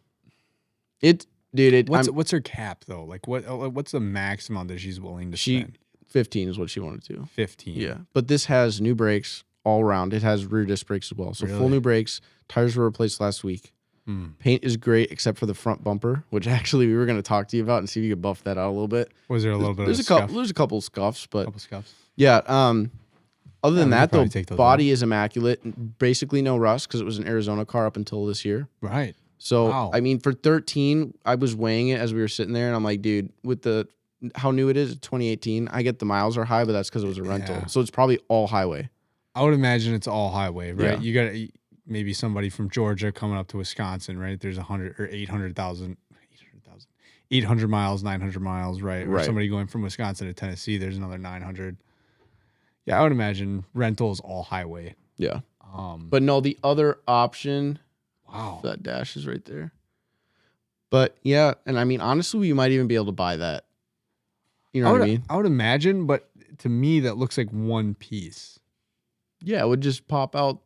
what's her cap though? Like what's the max amount that she's willing to spend? 15 is what she wanted to. 15. Yeah. But this has new brakes, all around. It has rear disc brakes as well. So Really? full new brakes. Tires were replaced last week. Paint is great except for the front bumper, which actually we were going to talk to you about and see if you could buff that out a little bit. Was there a little bit There's of a scuff? There's a couple scuffs, but couple scuffs. yeah. Other than that, though, body out. is immaculate. Basically no rust because it was an Arizona car up until this year. Right. So, Wow. I mean, for 13, I was weighing it as we were sitting there, and I'm like, dude, with how new it is, 2018, I get the miles are high, but that's because it was a rental. Yeah. So it's probably all highway. I would imagine it's all highway, right? Yeah. You got maybe somebody from Georgia coming up to Wisconsin, right? There's 100 or 800 miles, 900 miles, right? Or somebody going from Wisconsin to Tennessee, there's another 900. Yeah, I would imagine rental is all highway. Yeah. But no, the other option. Wow. That dash is right there. But yeah, and I mean, honestly, you might even be able to buy that. You know what I mean? I would imagine, but to me, that looks like one piece. Yeah, it would just pop out.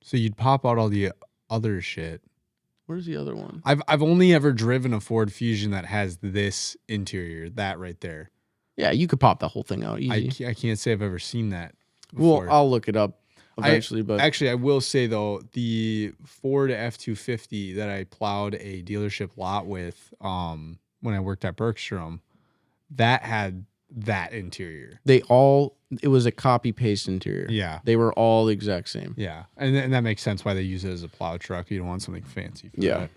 So you'd pop out all the other shit. Where's the other one? I've only ever driven a Ford Fusion that has this interior, that right there. Yeah, you could pop the whole thing out easy. I can't say I've ever seen that before. Well, I'll look it up eventually. But actually, I will say, though, the Ford F-250 that I plowed a dealership lot with when I worked at Bergstrom, that had that interior. It was a copy-paste interior. Yeah. They were all the exact same. Yeah. And that makes sense why they use it as a plow truck. You don't want something fancy for that.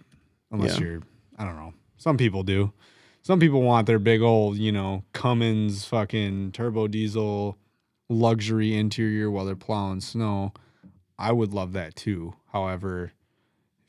Unless you're, I don't know. Some people do. Some people want their big old, Cummins fucking turbo diesel luxury interior while they're plowing snow. I would love that too. However,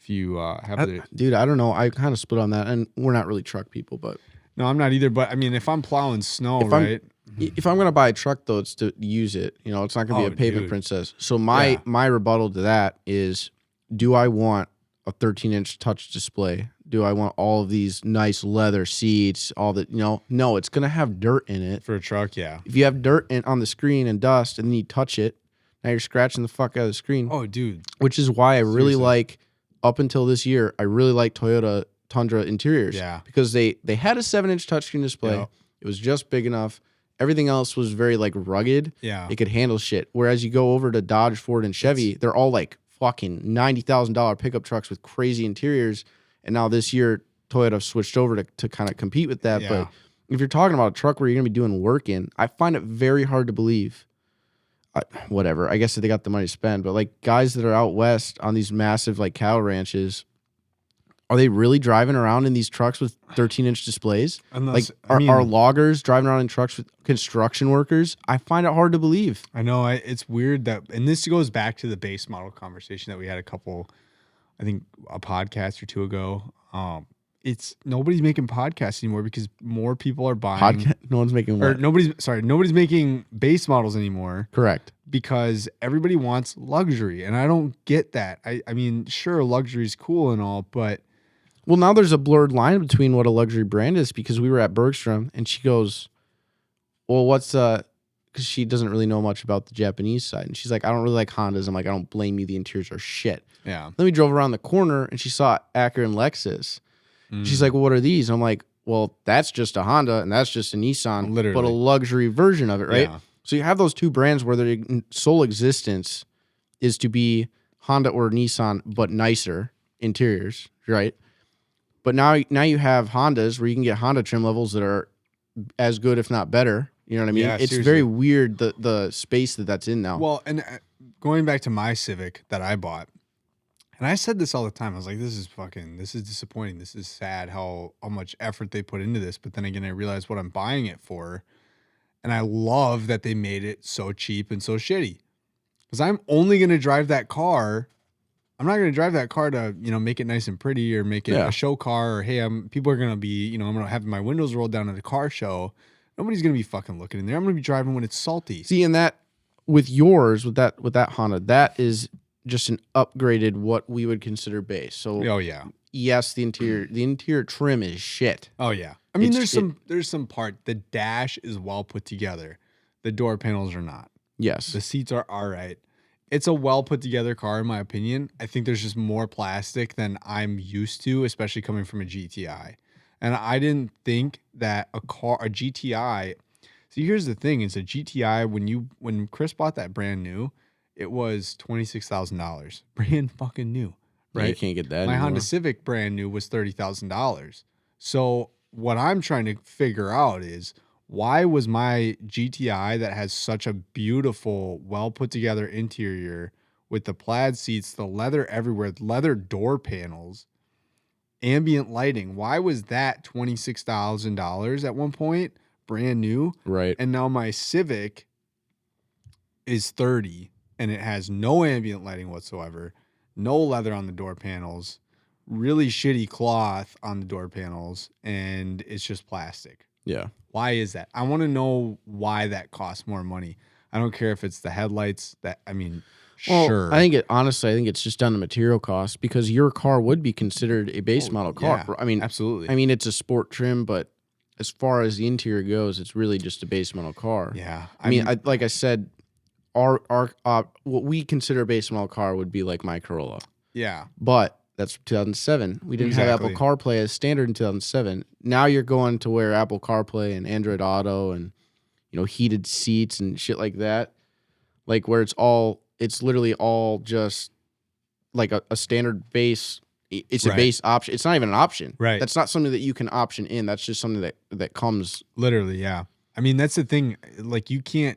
if you have Dude, I don't know. I kind of split on that. And we're not really truck people, but. No, I'm not either. But I mean, if I'm plowing snow, right? If I'm going to buy a truck, though, it's to use it. It's not going to be a pavement princess. So my rebuttal to that is, do I want a 13-inch touch display? Do I want all of these nice leather seats? All that, No, it's going to have dirt in it. For a truck, yeah. If you have dirt on the screen and dust and then you touch it, now you're scratching the fuck out of the screen. Oh, dude. Which is why I really like, up until this year, I really like Toyota Tundra interiors. Yeah. Because they had a 7-inch touchscreen display. Yep. It was just big enough. Everything else was very rugged. Yeah. It could handle shit. Whereas you go over to Dodge, Ford, and Chevy, they're all fucking $90,000 pickup trucks with crazy interiors. And now this year, Toyota switched over to kind of compete with that. Yeah. But if you're talking about a truck where you're going to be doing work in, I find it very hard to believe. Whatever. I guess if they got the money to spend. But guys that are out west on these massive cattle ranches, are they really driving around in these trucks with 13-inch displays? Unless, are loggers driving around in trucks with construction workers? I find it hard to believe. I know. It's weird that, and this goes back to the base model conversation that we had a podcast or two ago. It's nobody's making podcasts anymore because more people are buying. No one's making what? Nobody's making base models anymore. Correct. Because everybody wants luxury, and I don't get that. I mean, sure, luxury is cool and all, but. Well, now there's a blurred line between what a luxury brand is because we were at Bergstrom and she goes, well, what's because she doesn't really know much about the Japanese side. And she's like, I don't really like Hondas. I'm like, I don't blame you. The interiors are shit. Yeah. Then we drove around the corner and she saw Acura and Lexus. She's like, well, what are these? And I'm like, well, that's just a Honda and that's just a Nissan, literally, but a luxury version of it, right? Yeah. So you have those two brands where their sole existence is to be Honda or Nissan, but nicer interiors, right? But now you have Hondas where you can get Honda trim levels that are as good, if not better. You know what I mean? Yeah, it's very weird the space that's in now. Well, and going back to my Civic that I bought, and I said this all the time. I was like, this is disappointing. This is sad how much effort they put into this. But then again, I realized what I'm buying it for. And I love that they made it so cheap and so shitty. Because I'm only going to drive that car. I'm not going to drive that car to, make it nice and pretty or make it a show car or, hey, people are going to be, I'm going to have my windows rolled down at a car show. Nobody's going to be fucking looking in there. I'm going to be driving when it's salty. See, and that with that Honda, that is just an upgraded what we would consider base. So, oh yeah. Yes, the interior trim is shit. Oh yeah. I mean, there's some part. The dash is well put together. The door panels are not. Yes. The seats are all right. It's a well put together car, in my opinion. I think there's just more plastic than I'm used to, especially coming from a GTI. And I didn't think that a GTI. See, here's the thing: it's a GTI. When Chris bought that brand new, it was $26,000, brand fucking new, right? Yeah, you can't get that My anymore. Honda Civic brand new was $30,000. So what I'm trying to figure out is, why was my GTI that has such a beautiful, well put together interior with the plaid seats, the leather everywhere, leather door panels, ambient lighting, why was that $26,000 at one point, brand new? Right. And now my Civic is 30 and it has no ambient lighting whatsoever, no leather on the door panels, really shitty cloth on the door panels, and it's just plastic. Yeah. Why is that? I want to know why that costs more money. I don't care if it's the headlights. Sure. I think it's just down to material costs, because your car would be considered a base model car. Yeah, I mean, absolutely. I mean, it's a sport trim, but as far as the interior goes, it's really just a base model car. Yeah. I mean, like I said, our what we consider a base model car would be like my Corolla. Yeah. But that's 2007. We didn't have Apple CarPlay as standard in 2007. Now you're going to where Apple CarPlay and Android Auto and, heated seats and shit like that, like where it's literally all just like a standard base. It's a base option. It's not even an option. Right. That's not something that you can option in. That's just something that comes. Literally, yeah. I mean, that's the thing. Like, you can't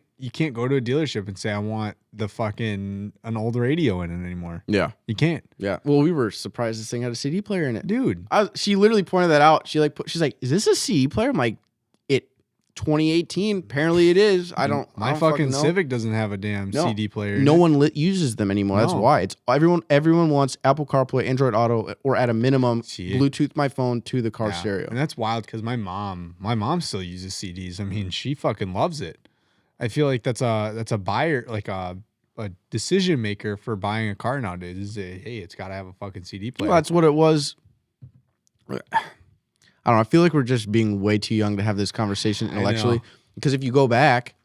go to a dealership and say, I want an old radio in it anymore. Yeah. You can't. Yeah. Well, we were surprised this thing had a CD player in it. Dude. She literally pointed that out. She's like, is this a CD player? I'm like, 2018. Apparently it is. I don't fucking Civic doesn't have a damn CD player. No one uses them anymore. No. That's why. It's everyone wants Apple CarPlay, Android Auto, or at a minimum Bluetooth my phone to the car stereo. And that's wild, because my mom still uses CDs. I mean, she fucking loves it. I feel like that's a buyer, like a decision maker for buying a car nowadays. Is hey, it's got to have a fucking CD player. Well, that's what it was. I don't know. I feel like we're just being way too young to have this conversation intellectually. Because if you go back,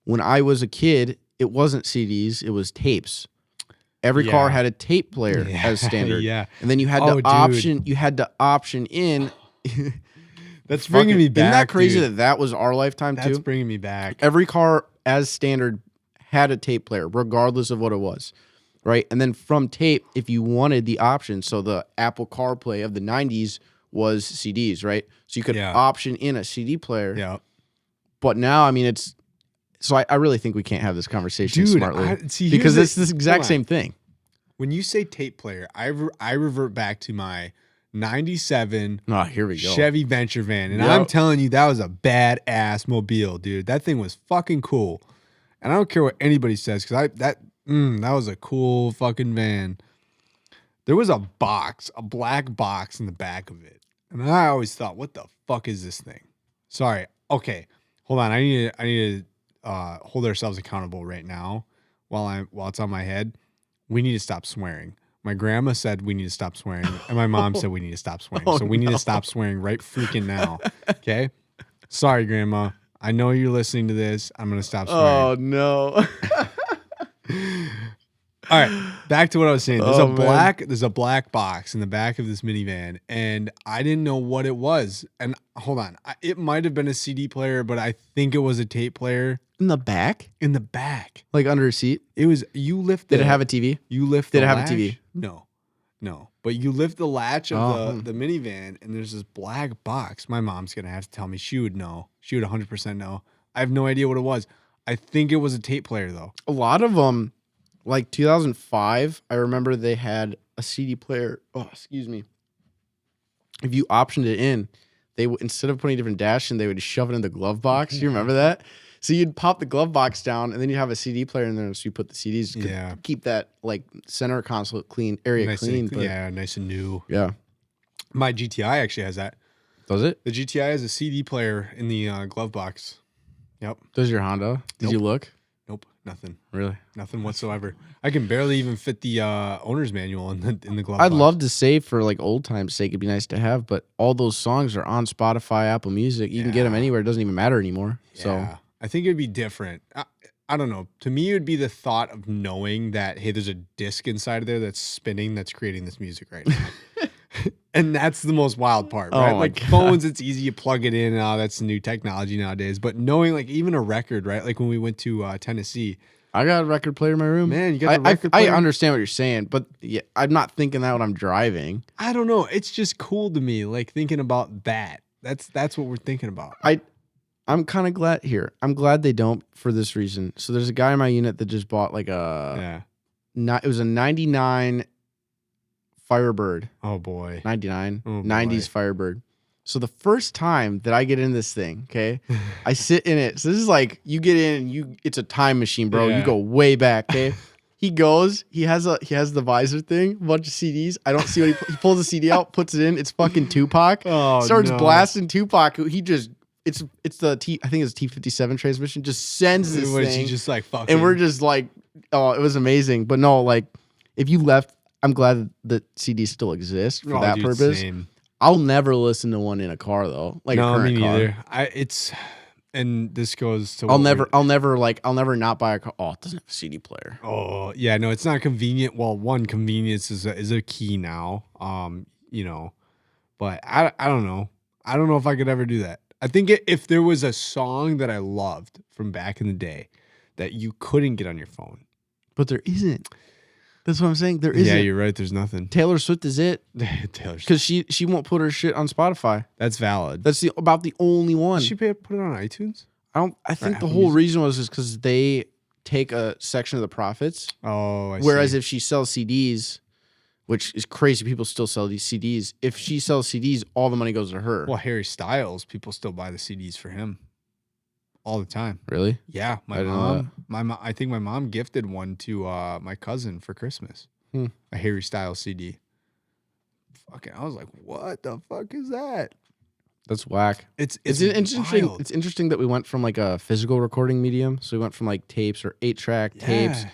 when I was a kid, it wasn't CDs, it was tapes. Every car had a tape player as standard. Yeah. And then you had to option in. That's bringing me back. Isn't that crazy that was our lifetime too? That's bringing me back. Every car as standard had a tape player, regardless of what it was. Right? And then from tape, if you wanted the option, so the Apple CarPlay of the 90s was CDs, right? So you could option in a CD player. Yeah. But now, I mean, I really think we can't have this conversation smartly. Because it's this exact same thing. When you say tape player, I revert back to my 97 here we go. Chevy Venture van. And I'm telling you, that was a badass mobile, dude. That thing was fucking cool. And I don't care what anybody says, because that was a cool fucking van. There was a black box in the back of it. And I always thought, what the fuck is this thing? Sorry. Okay. Hold on. I need to hold ourselves accountable right now while it's on my head. We need to stop swearing. My grandma said we need to stop swearing, and my mom said we need to stop swearing. So we need to stop swearing right freaking now. Okay? Sorry, Grandma. I know you're listening to this. I'm going to stop swearing. Oh, no. All right, back to what I was saying. There's a black box in the back of this minivan, and I didn't know what it was. And hold on, it might have been a CD player, but I think it was a tape player. In the back? In the back, like under a seat. It was. You lift. Did it have a TV? You lift. Did it have a TV? No. But you lift the latch of the minivan, and there's this black box. My mom's gonna have to tell me. She would know. She would 100% know. I have no idea what it was. I think it was a tape player though. A lot of them. Like 2005, I remember they had a CD player. Oh, excuse me. If you optioned it in, they instead of putting a different dash in, they would shove it in the glove box. You remember that? So you'd pop the glove box down, and then you have a CD player in there. So you put the CDs. To keep that like center console clean, nice clean. Nice and new. Yeah. My GTI actually has that. Does it? The GTI has a CD player in the glove box. Yep. Does your Honda? Did you look? Nope, nothing. Really? Nothing whatsoever. I can barely even fit the owner's manual in the glove box. I'd love to say for like old times' sake, it'd be nice to have, but all those songs are on Spotify, Apple Music. You can get them anywhere. It doesn't even matter anymore. Yeah. So I think it'd be different. I don't know. To me, it would be the thought of knowing that, hey, there's a disc inside of there that's spinning that's creating this music right now. And that's the most wild part, right? Like phones, it's easy. You plug it in. That's new technology nowadays. But knowing like even a record, right? Like when we went to Tennessee, I got a record player in my room. Man, you got the record player? I understand what you're saying, but yeah, I'm not thinking that when I'm driving. I don't know. It's just cool to me, like thinking about that. That's what we're thinking about. I'm kind of glad here. I'm glad they don't for this reason. So there's a guy in my unit that just bought like it was a 99 Firebird. Oh boy. 99. Oh, boy. 90s Firebird. So the first time that I get in this thing, okay, I sit in it. So this is like you get in and it's a time machine, bro. Yeah. You go way back, okay? He has the visor thing, a bunch of CDs. I don't see what he pulls the CD out, puts it in. It's fucking Tupac. Starts blasting Tupac. I think it's T57 transmission. Just sends this thing. Just like fucking. And we're just like, oh, it was amazing. But no, like if you left, I'm glad that CDs still exist for that purpose. Same. I'll never listen to one in a car though. Like no, a current me neither. car. And this goes to I'll never not buy a car. Oh, it doesn't have a CD player. Oh yeah, no, it's not convenient. Well, one, convenience is a key now. But I don't know. I don't know if I could ever do that. I think if there was a song that I loved from back in the day that you couldn't get on your phone, but there isn't. That's what I'm saying. There isn't. Yeah, you're right. There's nothing. Taylor Swift is it. Taylor Swift. Because she won't put her shit on Spotify. That's valid. That's about the only one. Did she put it on iTunes? I think the whole reason was just because they take a section of the profits. Oh, I see. Whereas if she sells CDs, which is crazy, people still sell these CDs. If she sells CDs, all the money goes to her. Well, Harry Styles, people still buy the CDs for him. All the time. Really? Yeah. My mom, I think my mom gifted one to my cousin for Christmas. A Harry Styles CD. Fucking, I was like, what the fuck is that? That's whack. It's interesting. wild. It's interesting that we went from like a physical recording medium. So we went from like tapes or 8-track tapes,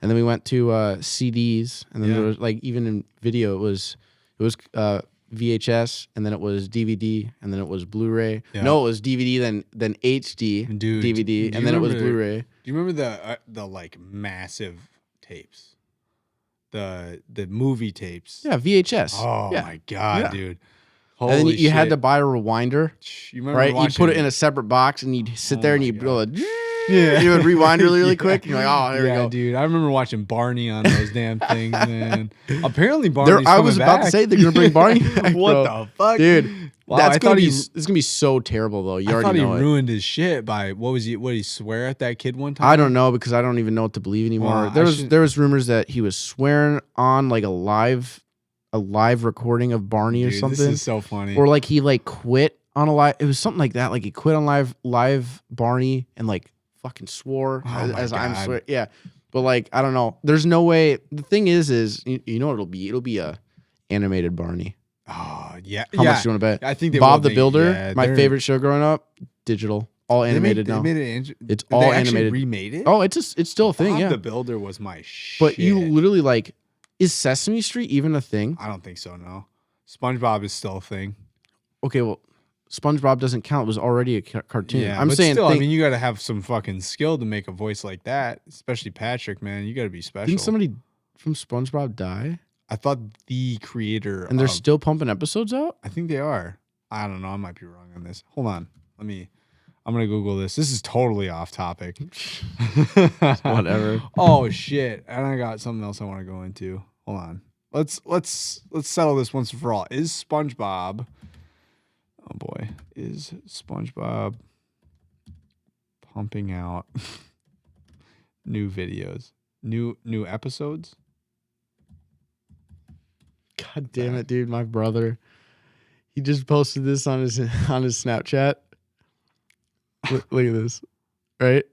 and then we went to CDs, and then there was like even in video it was VHS, and then it was DVD, and then it was Blu-ray. Yeah. No, it was DVD, then HD, DVD, and then it was Blu-ray. Do you remember the like massive tapes, the movie tapes? Yeah, VHS. Oh my god, dude! Holy and then you shit. had to buy a rewinder, right? You'd put it in a separate box, and you'd sit there and you'd go. Yeah, you would rewind really quick. And you're like, oh, there we go, dude. I remember watching Barney on those damn things, man. Apparently, Barney's I was about to say they're gonna bring Barney back, what the fuck, dude? Wow, it's gonna be so terrible though. You already know he ruined his shit by what did he swear at that kid one time? I don't know because I don't even know what to believe anymore. Well, there was rumors that he was swearing on like a live recording of Barney or something. This is so funny. Or like he like quit on a live. It was something like that. Like he quit on live Barney and like fucking swore as I'm swearing. Yeah, but like I don't know. There's no way. The thing is you know what it'll be? It'll be a animated Barney. Oh yeah. How much do you want to bet? I think Bob the Builder, my favorite show growing up, digital, all animated now. It's all animated. Remade it. Oh, it's still a thing. Bob yeah. the Builder was my shit. But you literally like, is Sesame Street even a thing? I don't think so. No, SpongeBob is still a thing. Okay, well, SpongeBob doesn't count. It was already a cartoon. Yeah, I'm saying, still, I mean, you got to have some fucking skill to make a voice like that, especially Patrick. Man, you got to be special. Didn't somebody from SpongeBob die? I thought the creator. And they're still pumping episodes out? I think they are. I don't know. I might be wrong on this. Hold on. I'm going to Google this. This is totally off topic. Whatever. Oh, shit. And I got something else I want to go into. Hold on. Let's settle this once and for all. Is SpongeBob... Oh, boy. Is SpongeBob pumping out new videos? New episodes? God damn it, dude! My brother, he just posted this on his Snapchat. Look at this, right?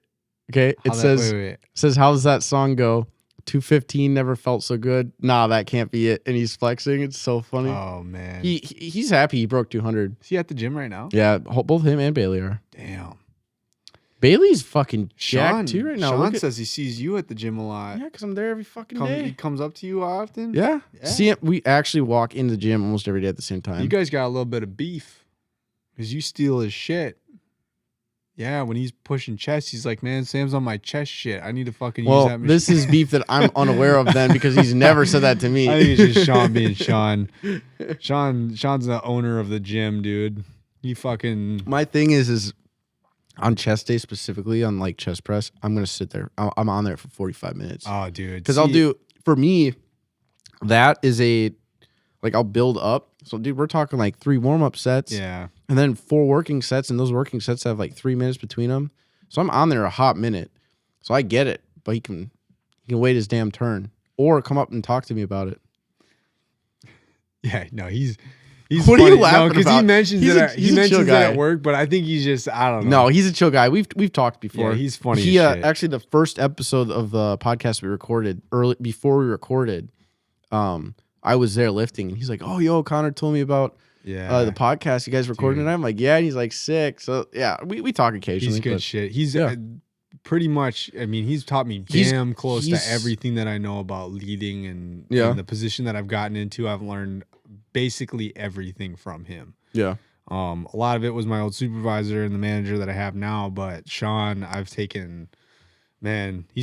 Okay, it says, "How does that song go? 215 never felt so good." Nah, that can't be it. And he's flexing. It's so funny. Oh man, he's happy. He broke 200. Is he at the gym right now? Yeah, both him and Bailey are. Damn. Bailey's fucking jacked too right now. Sean says he sees you at the gym a lot. Yeah, because I'm there every fucking day. He comes up to you often? Yeah. See, we actually walk into the gym almost every day at the same time. You guys got a little bit of beef because you steal his shit. Yeah, when he's pushing chest, he's like, man, Sam's on my chest shit. I need to fucking use that machine. This is beef that I'm unaware of then because he's never said that to me. I think it's just Sean being Sean. Sean's the owner of the gym, dude. He fucking... My thing is On chest day specifically, on like chest press, I'm gonna sit there. I'm on there for 45 minutes. Oh, dude. Because I'll do, for me, that is I'll build up. So, dude, we're talking like 3 warm-up sets. Yeah. And then 4 working sets, and those working sets have like 3 minutes between them. So I'm on there a hot minute. So I get it, but he can wait his damn turn or come up and talk to me about it. Yeah, no, he's what funny. Are you laughing because about? He mentions it at work, but I think he's just, I don't know. No, he's a chill guy. We've talked before. Yeah, he's funny. He actually, the first episode of the podcast we recorded before we recorded, I was there lifting, and he's like, "Oh, yo, Connor told me about the podcast you guys recorded," and I'm like, "Yeah," and he's like, "Sick." So yeah, we talk occasionally. He's good shit. He's pretty much. I mean, he's taught me damn close to everything that I know about leading and the position that I've gotten into. I've learned basically everything from him. Yeah. A lot of it was my old supervisor and the manager that I have now, but Sean, he's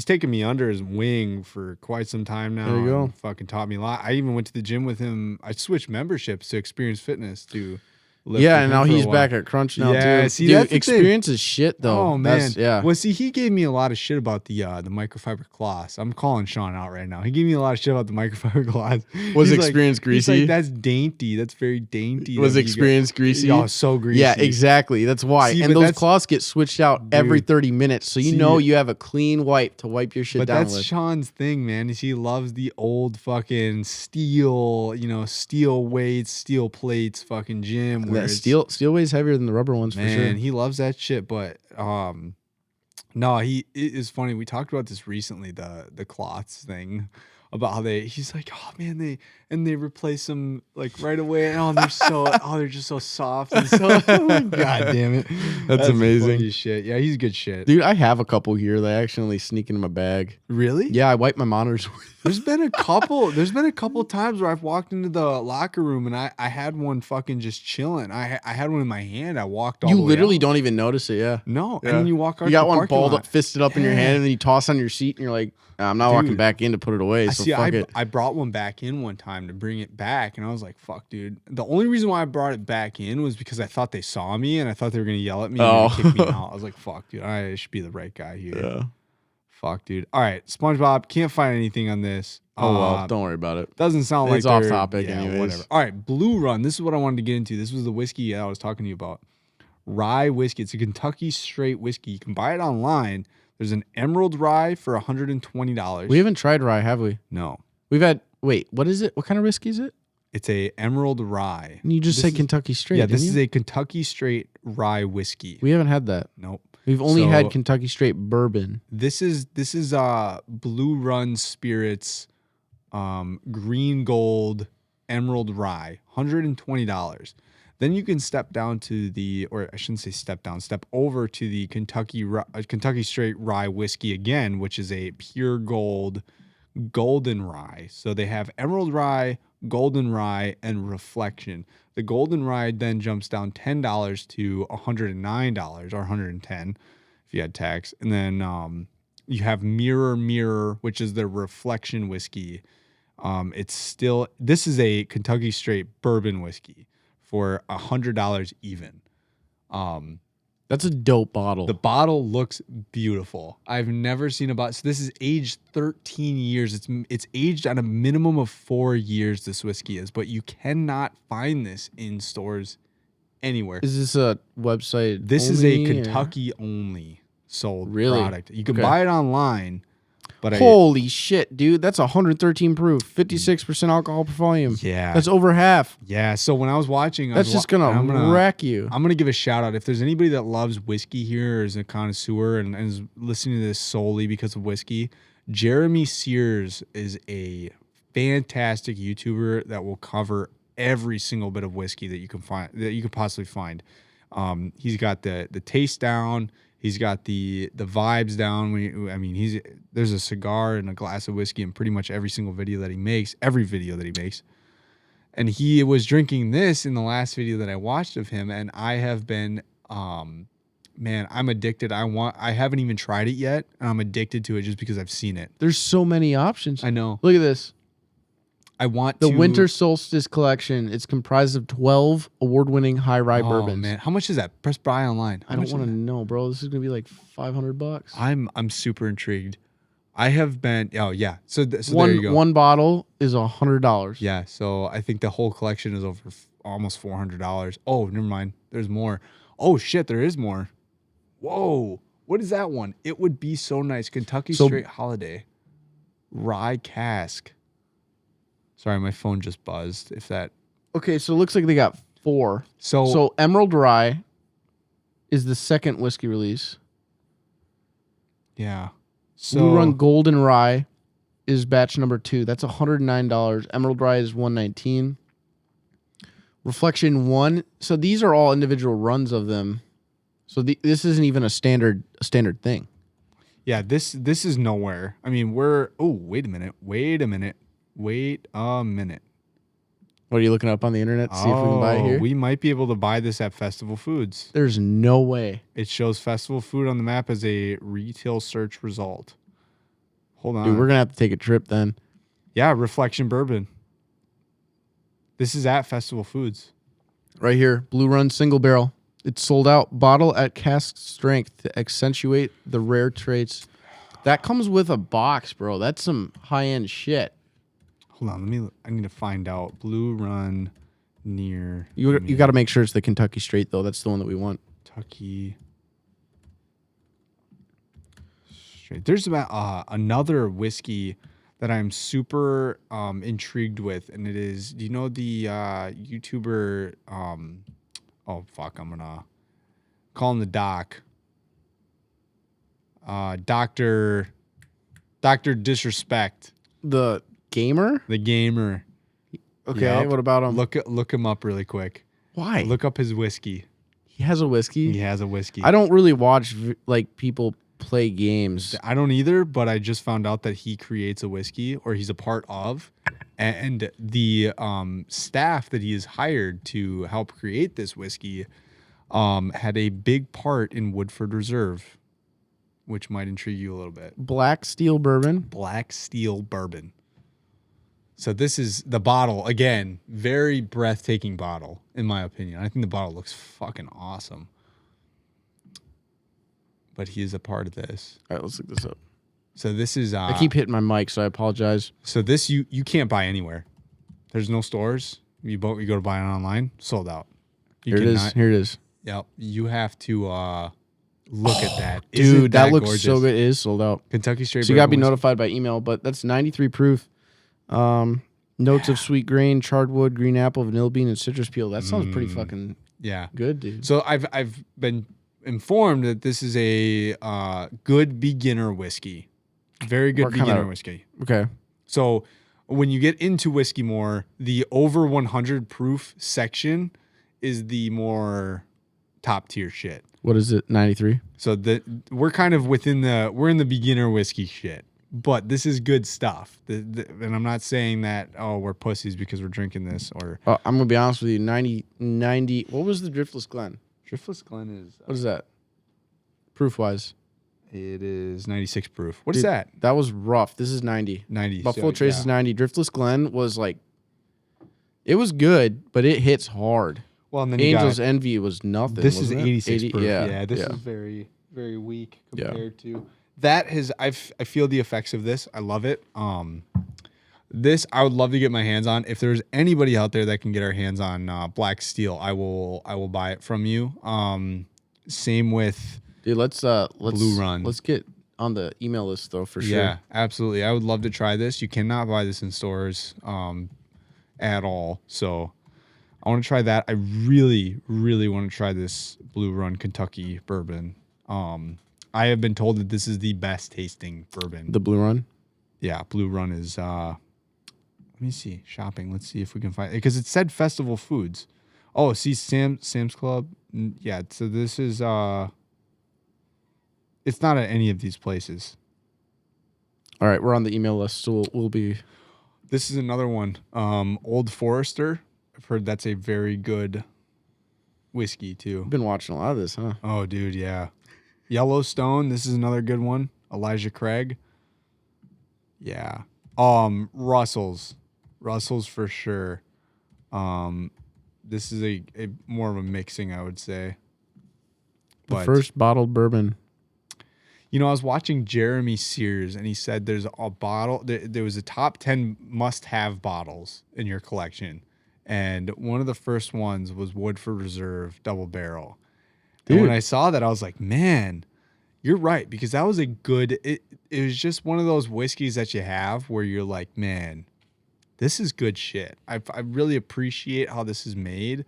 taken me under his wing for quite some time now. There you go. Fucking taught me a lot. I even went to the gym with him. I switched memberships to Experience Fitness to and now he's back at Crunch now too. See, dude, Experience is shit though. Oh man, Well, see, he gave me a lot of shit about the microfiber cloths. I'm calling Sean out right now. He gave me a lot of shit about the microfiber cloths. Was Experience greasy? He's like, that's dainty. That's very dainty. Was Experience greasy? Oh, so greasy. Yeah, exactly. That's why. And those cloths get switched out every 30 minutes, so you have a clean wipe to wipe your shit down with. But that's Sean's thing, man. He loves the old fucking steel, steel weights, steel plates, fucking gym. That steel weighs heavier than the rubber ones, for sure. He loves that shit. But no, it is funny. We talked about this recently, the cloths thing, about how he's like, oh man, they replace them like right away. Oh, they're just so soft and so. God damn it, that's amazing. Funny shit. Yeah, he's good shit, dude. I have a couple here that I actually sneak into my bag. Really? Yeah, I wipe my monitors. There's been a couple times where I've walked into the locker room and I had one fucking just chilling. I had one in my hand. I walked all the way. You literally don't even notice it, yeah. No, and then you walk out. You got one balled up, fisted up in your hand, and then you toss on your seat, and you're like, I'm not walking back in to put it away. So fuck it. I brought one back in one time to bring it back, and I was like, fuck, dude. The only reason why I brought it back in was because I thought they saw me, and I thought they were gonna yell at me and kick me out. I was like, fuck, dude, I should be the right guy here. Yeah. Fuck, dude. All right, SpongeBob, can't find anything on this. Oh, well, don't worry about it. Doesn't sound like it's off topic anyways. Whatever. All right, Blue Run. This is what I wanted to get into. This was the whiskey I was talking to you about. Rye whiskey. It's a Kentucky straight whiskey. You can buy it online. There's an Emerald Rye for $120. We haven't tried rye, have we? No. We've had, wait, what is it? What kind of whiskey is it? It's a Emerald Rye. And you just said Kentucky straight, yeah, this is a Kentucky straight rye whiskey. We haven't had that. Nope. We've only had Kentucky straight bourbon. This is Blue Run Spirits Green Gold Emerald Rye, $120. Then you can step over to the Kentucky straight rye whiskey again, which is a pure gold golden rye. So they have Emerald Rye, Golden Rye, and Reflection. The Golden Rye then jumps down $10 to $109 or $110 if you had tax. And then you have Mirror, which is the Reflection whiskey. This is a Kentucky straight bourbon whiskey for $100 even. That's a dope bottle. The bottle looks beautiful. I've never seen a bottle. So this is aged 13 years. It's aged at a minimum of 4 years, this whiskey is, but you cannot find this in stores anywhere. Is this a website? This is a Kentucky only sold product. You can buy it online. But holy shit, dude. That's 113 proof, 56% alcohol per volume. Yeah. That's over half. Yeah. So when I was watching, that's just going to wreck you. I'm going to give a shout out. If there's anybody that loves whiskey here or is a connoisseur and is listening to this solely because of whiskey, Jeremy Sears is a fantastic YouTuber that will cover every single bit of whiskey that you can find, that you could possibly find. He's got the taste down. He's got the vibes down. There's a cigar and a glass of whiskey in pretty much every single video that he makes, And he was drinking this in the last video that I watched of him, and I have been, I'm addicted. I haven't even tried it yet, and I'm addicted to it just because I've seen it. There's so many options. I know. Look at this. The Winter Solstice Collection. It's comprised of 12 award-winning high rye bourbons. Man, how much is that? Press buy online. I don't want to know, bro. This is gonna be like $500. I'm super intrigued. I have been. Oh yeah. So there you go. One bottle is $100. Yeah. So I think the whole collection is over almost $400. Oh, never mind. There's more. Oh shit, there is more. Whoa. What is that one? It Would Be So Nice. Kentucky Straight Holiday. Rye cask. Sorry, my phone just buzzed. If that. Okay, so it looks like they got 4. So Emerald Rye is the second whiskey release. Yeah. So Blue Run Golden Rye is batch number 2. That's $109. Emerald Rye is $119. Reflection 1. So these are all individual runs of them. So this isn't even a standard thing. Yeah, this is nowhere. I mean, wait a minute. Wait a minute. What are you looking up on the internet to see if we can buy it here? We might be able to buy this at Festival Foods. There's no way. It shows Festival Food on the map as a retail search result. Hold on. Dude, we're going to have to take a trip then. Yeah, Reflection Bourbon. This is at Festival Foods. Right here, Blue Run Single Barrel. It's sold out. Bottle at cask strength to accentuate the rare traits. That comes with a box, bro. That's some high-end shit. Hold on, I need to find out. Blue Run near. You got to make sure it's the Kentucky Straight, though. That's the one that we want. Kentucky Straight. There's about another whiskey that I'm super intrigued with, and it is. Do you know the YouTuber? Oh fuck! I'm gonna call him the Doc. Doctor Disrespect. The gamer. The gamer. Okay. Yep. What about him? Look him up really quick. Why? Look up his whiskey. He has a whiskey. He has a whiskey. I don't really watch like people play games. I don't either, but I just found out that he creates a whiskey, or he's a part of, and the staff that he has hired to help create this whiskey had a big part in Woodford Reserve, which might intrigue you a little bit. Black Steel Bourbon. Black Steel Bourbon. So this is the bottle, again, very breathtaking bottle, in my opinion. I think the bottle looks fucking awesome. But he is a part of this. All right, let's look this up. So this is... I keep hitting my mic, so I apologize. So this you can't buy anywhere. There's no stores. You go to buy it online, sold out. Here it is. Yep. You have to look at that. Dude, that looks gorgeous. So good. It is sold out. Kentucky Straight. So you got to be notified by email, but that's 93 proof. Notes of sweet grain, charred wood, green apple, vanilla bean, and citrus peel. That sounds pretty fucking good, dude. So I've been informed that this is a good beginner whiskey. Very good beginner whiskey. Okay. So when you get into whiskey more, the over 100 proof section is the more top tier shit. What is it? 93? So we're kind of we're in the beginner whiskey shit. But this is good stuff. And I'm not saying that, we're pussies because we're drinking this. Or I'm going to be honest with you. 90. What was the Driftless Glen? Driftless Glen is... what is that? Proof-wise? It is 96 proof. What is that? That was rough. This is 90. 90. Buffalo Trace is 90. Driftless Glen was like... it was good, but it hits hard. Well, and then Angel's Envy was nothing. This is 86 proof. Yeah, this is very, very weak compared to... That has, I feel the effects of this. I love it. This I would love to get my hands on. If there's anybody out there that can get our hands on Black Steel, I will buy it from you. Same with let's Blue Run. Let's get on the email list though for sure. Yeah, absolutely. I would love to try this. You cannot buy this in stores at all. So I want to try that. I really, really want to try this Blue Run Kentucky bourbon. I have been told that this is the best tasting bourbon. The Blue Run? Yeah, Blue Run is, let me see, shopping. Let's see if we can find it. Because it said Festival Foods. Oh, see, Sam's Club. Yeah, so this is, it's not at any of these places. All right, we're on the email list, so we'll be. This is another one. Old Forester. I've heard that's a very good whiskey, too. You've been watching a lot of this, huh? Oh, dude, yeah. Yellowstone, this is another good one. Elijah Craig. Yeah. Russell's. Russell's for sure. This is a more of a mixing, I would say. The first bottled bourbon. You know, I was watching Jeremy Sears, and he said there's a bottle. There was a top 10 must-have bottles in your collection, and one of the first ones was Woodford Reserve Double Barrel. Dude. And when I saw that, I was like, man, you're right, because that was a good. It was just one of those whiskeys that you have where you're like, man, this is good shit. I really appreciate how this is made.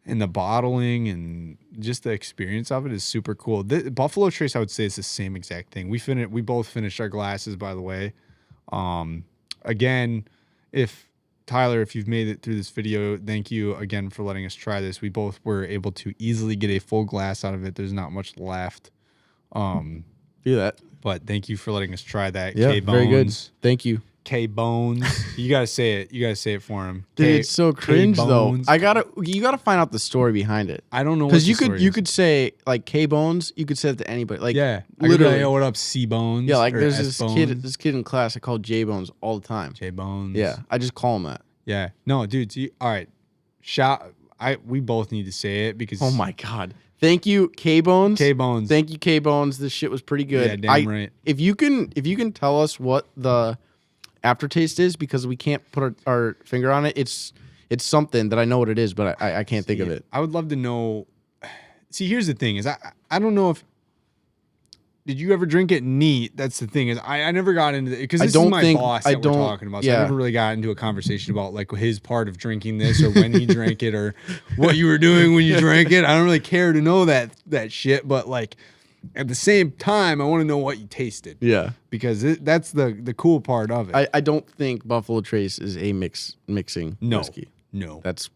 And the bottling and just the experience of it is super cool. Buffalo Trace, I would say, is the same exact thing. We both finished our glasses, by the way. Again, if you've made it through this video, thank you again for letting us try this. We both were able to easily get a full glass out of it. There's not much left. Do that. But thank you for letting us try that. Yeah, very good. Thank you. K-Bones. You gotta say it. You gotta say it for him. Dude, it's so cringe though. You gotta find out the story behind it. I don't know because you could say like K-Bones. You could say it to anybody. Like literally. What up, C-Bones? Yeah, like there's this kid in class I call J-Bones all the time. J-Bones. Yeah, I just call him that. Yeah. No, dude. All right. We both need to say it because. Oh my god. Thank you, K-Bones. K-Bones. Thank you, K-Bones. This shit was pretty good. Yeah, damn right. If you can tell us what the aftertaste is, because we can't put our finger on it. It's something that I know what it is, but I can't think of it. I would love to know. See, here's the thing: is I don't know if did you ever drink it neat? That's the thing is I never got into it because this is my boss that we're talking about. So I never really got into a conversation about like his part of drinking this or when he drank it or what you were doing when you drank it. I don't really care to know that shit, but like. At the same time, I want to know what you tasted. Yeah. Because that's the cool part of it. I don't think Buffalo Trace is a mixing whiskey. No. That's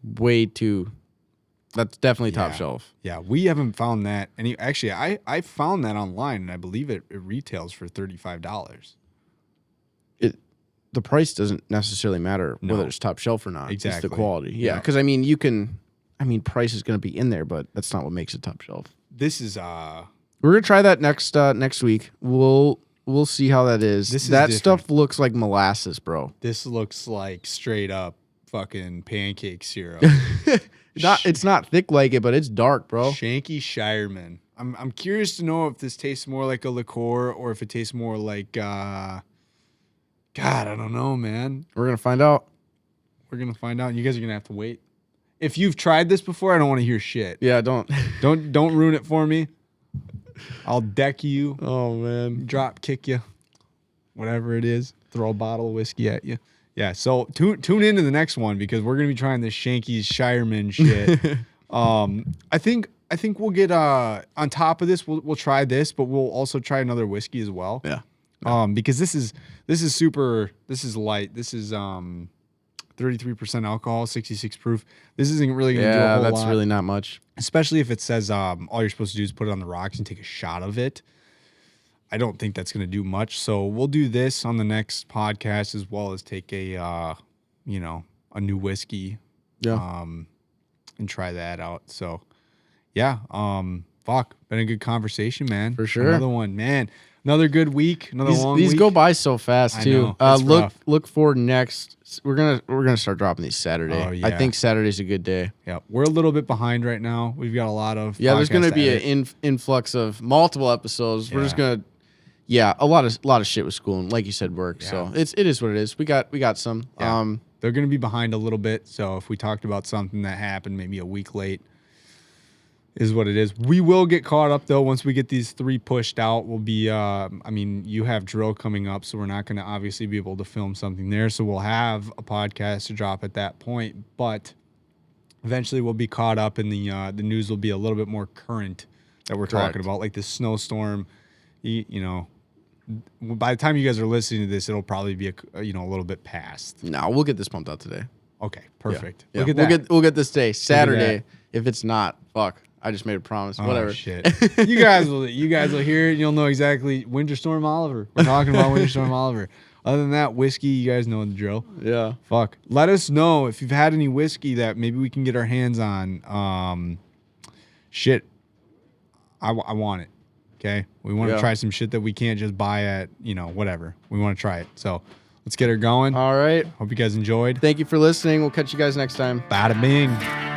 definitely top shelf. Yeah, we haven't found that. Actually, I found that online, and I believe it retails for $35. The price doesn't necessarily matter whether it's top shelf or not. Exactly. It's the quality. Yeah, because price is going to be in there, but that's not what makes it top shelf. This is We're gonna try that next week. We'll see how that is. That stuff looks like molasses, bro. This looks like straight up fucking pancake syrup. It's not thick like it, but it's dark, bro. Shanky Shireman. I'm curious to know if this tastes more like a liqueur or if it tastes more like God, I don't know, man. We're gonna find out. We're gonna find out. You guys are gonna have to wait. If you've tried this before, I don't want to hear shit. Yeah, don't ruin it for me. I'll deck you. Oh, man. Drop kick you. Whatever it is. Throw a bottle of whiskey at you. Yeah, so tune into the next one because we're going to be trying this Shanky's Shireman shit. I think we'll get on top of this, we'll try this, but we'll also try another whiskey as well. Yeah. Because this is light. This is 33% alcohol, 66 proof. This isn't really going to do a whole lot. Yeah, that's really not much. Especially if it says all you're supposed to do is put it on the rocks and take a shot of it. I don't think that's going to do much. So we'll do this on the next podcast as well as take a new whiskey. Yeah. And try that out. So yeah. Been a good conversation, man. For sure. Another one, man. Another good week. Another long week. These go by so fast too. Look for next. We're gonna start dropping these Saturday. Oh, yeah. I think Saturday's a good day. Yeah, we're a little bit behind right now. We've got a lot of there's gonna be an influx of multiple episodes. Yeah. We're just gonna a lot of shit with school and like you said work. Yeah. So it is what it is. We got some. Yeah. They're gonna be behind a little bit. So if we talked about something that happened maybe a week late. Is what it is. We will get caught up though once we get these 3 pushed out. We'll be you have drill coming up, so we're not going to obviously be able to film something there. So we'll have a podcast to drop at that point, but eventually we'll be caught up and the news will be a little bit more current that we're talking about, like the snowstorm. By the time you guys are listening to this, it'll probably be a little bit past. No, we'll get this pumped out today. Okay, perfect. Yeah. Look at that. We'll get this day Saturday. If it's not, fuck. I just made a promise. Whatever. Oh, shit. You guys will hear it and you'll know exactly. Winter Storm Oliver. We're talking about Winter Storm Oliver. Other than that, whiskey, you guys know the drill. Yeah. Fuck. Let us know if you've had any whiskey that maybe we can get our hands on. Shit. I want it. Okay? We want to try some shit that we can't just buy at, whatever. We want to try it. So Let's get her going. All right. Hope you guys enjoyed. Thank you for listening. We'll catch you guys next time. Bada bing.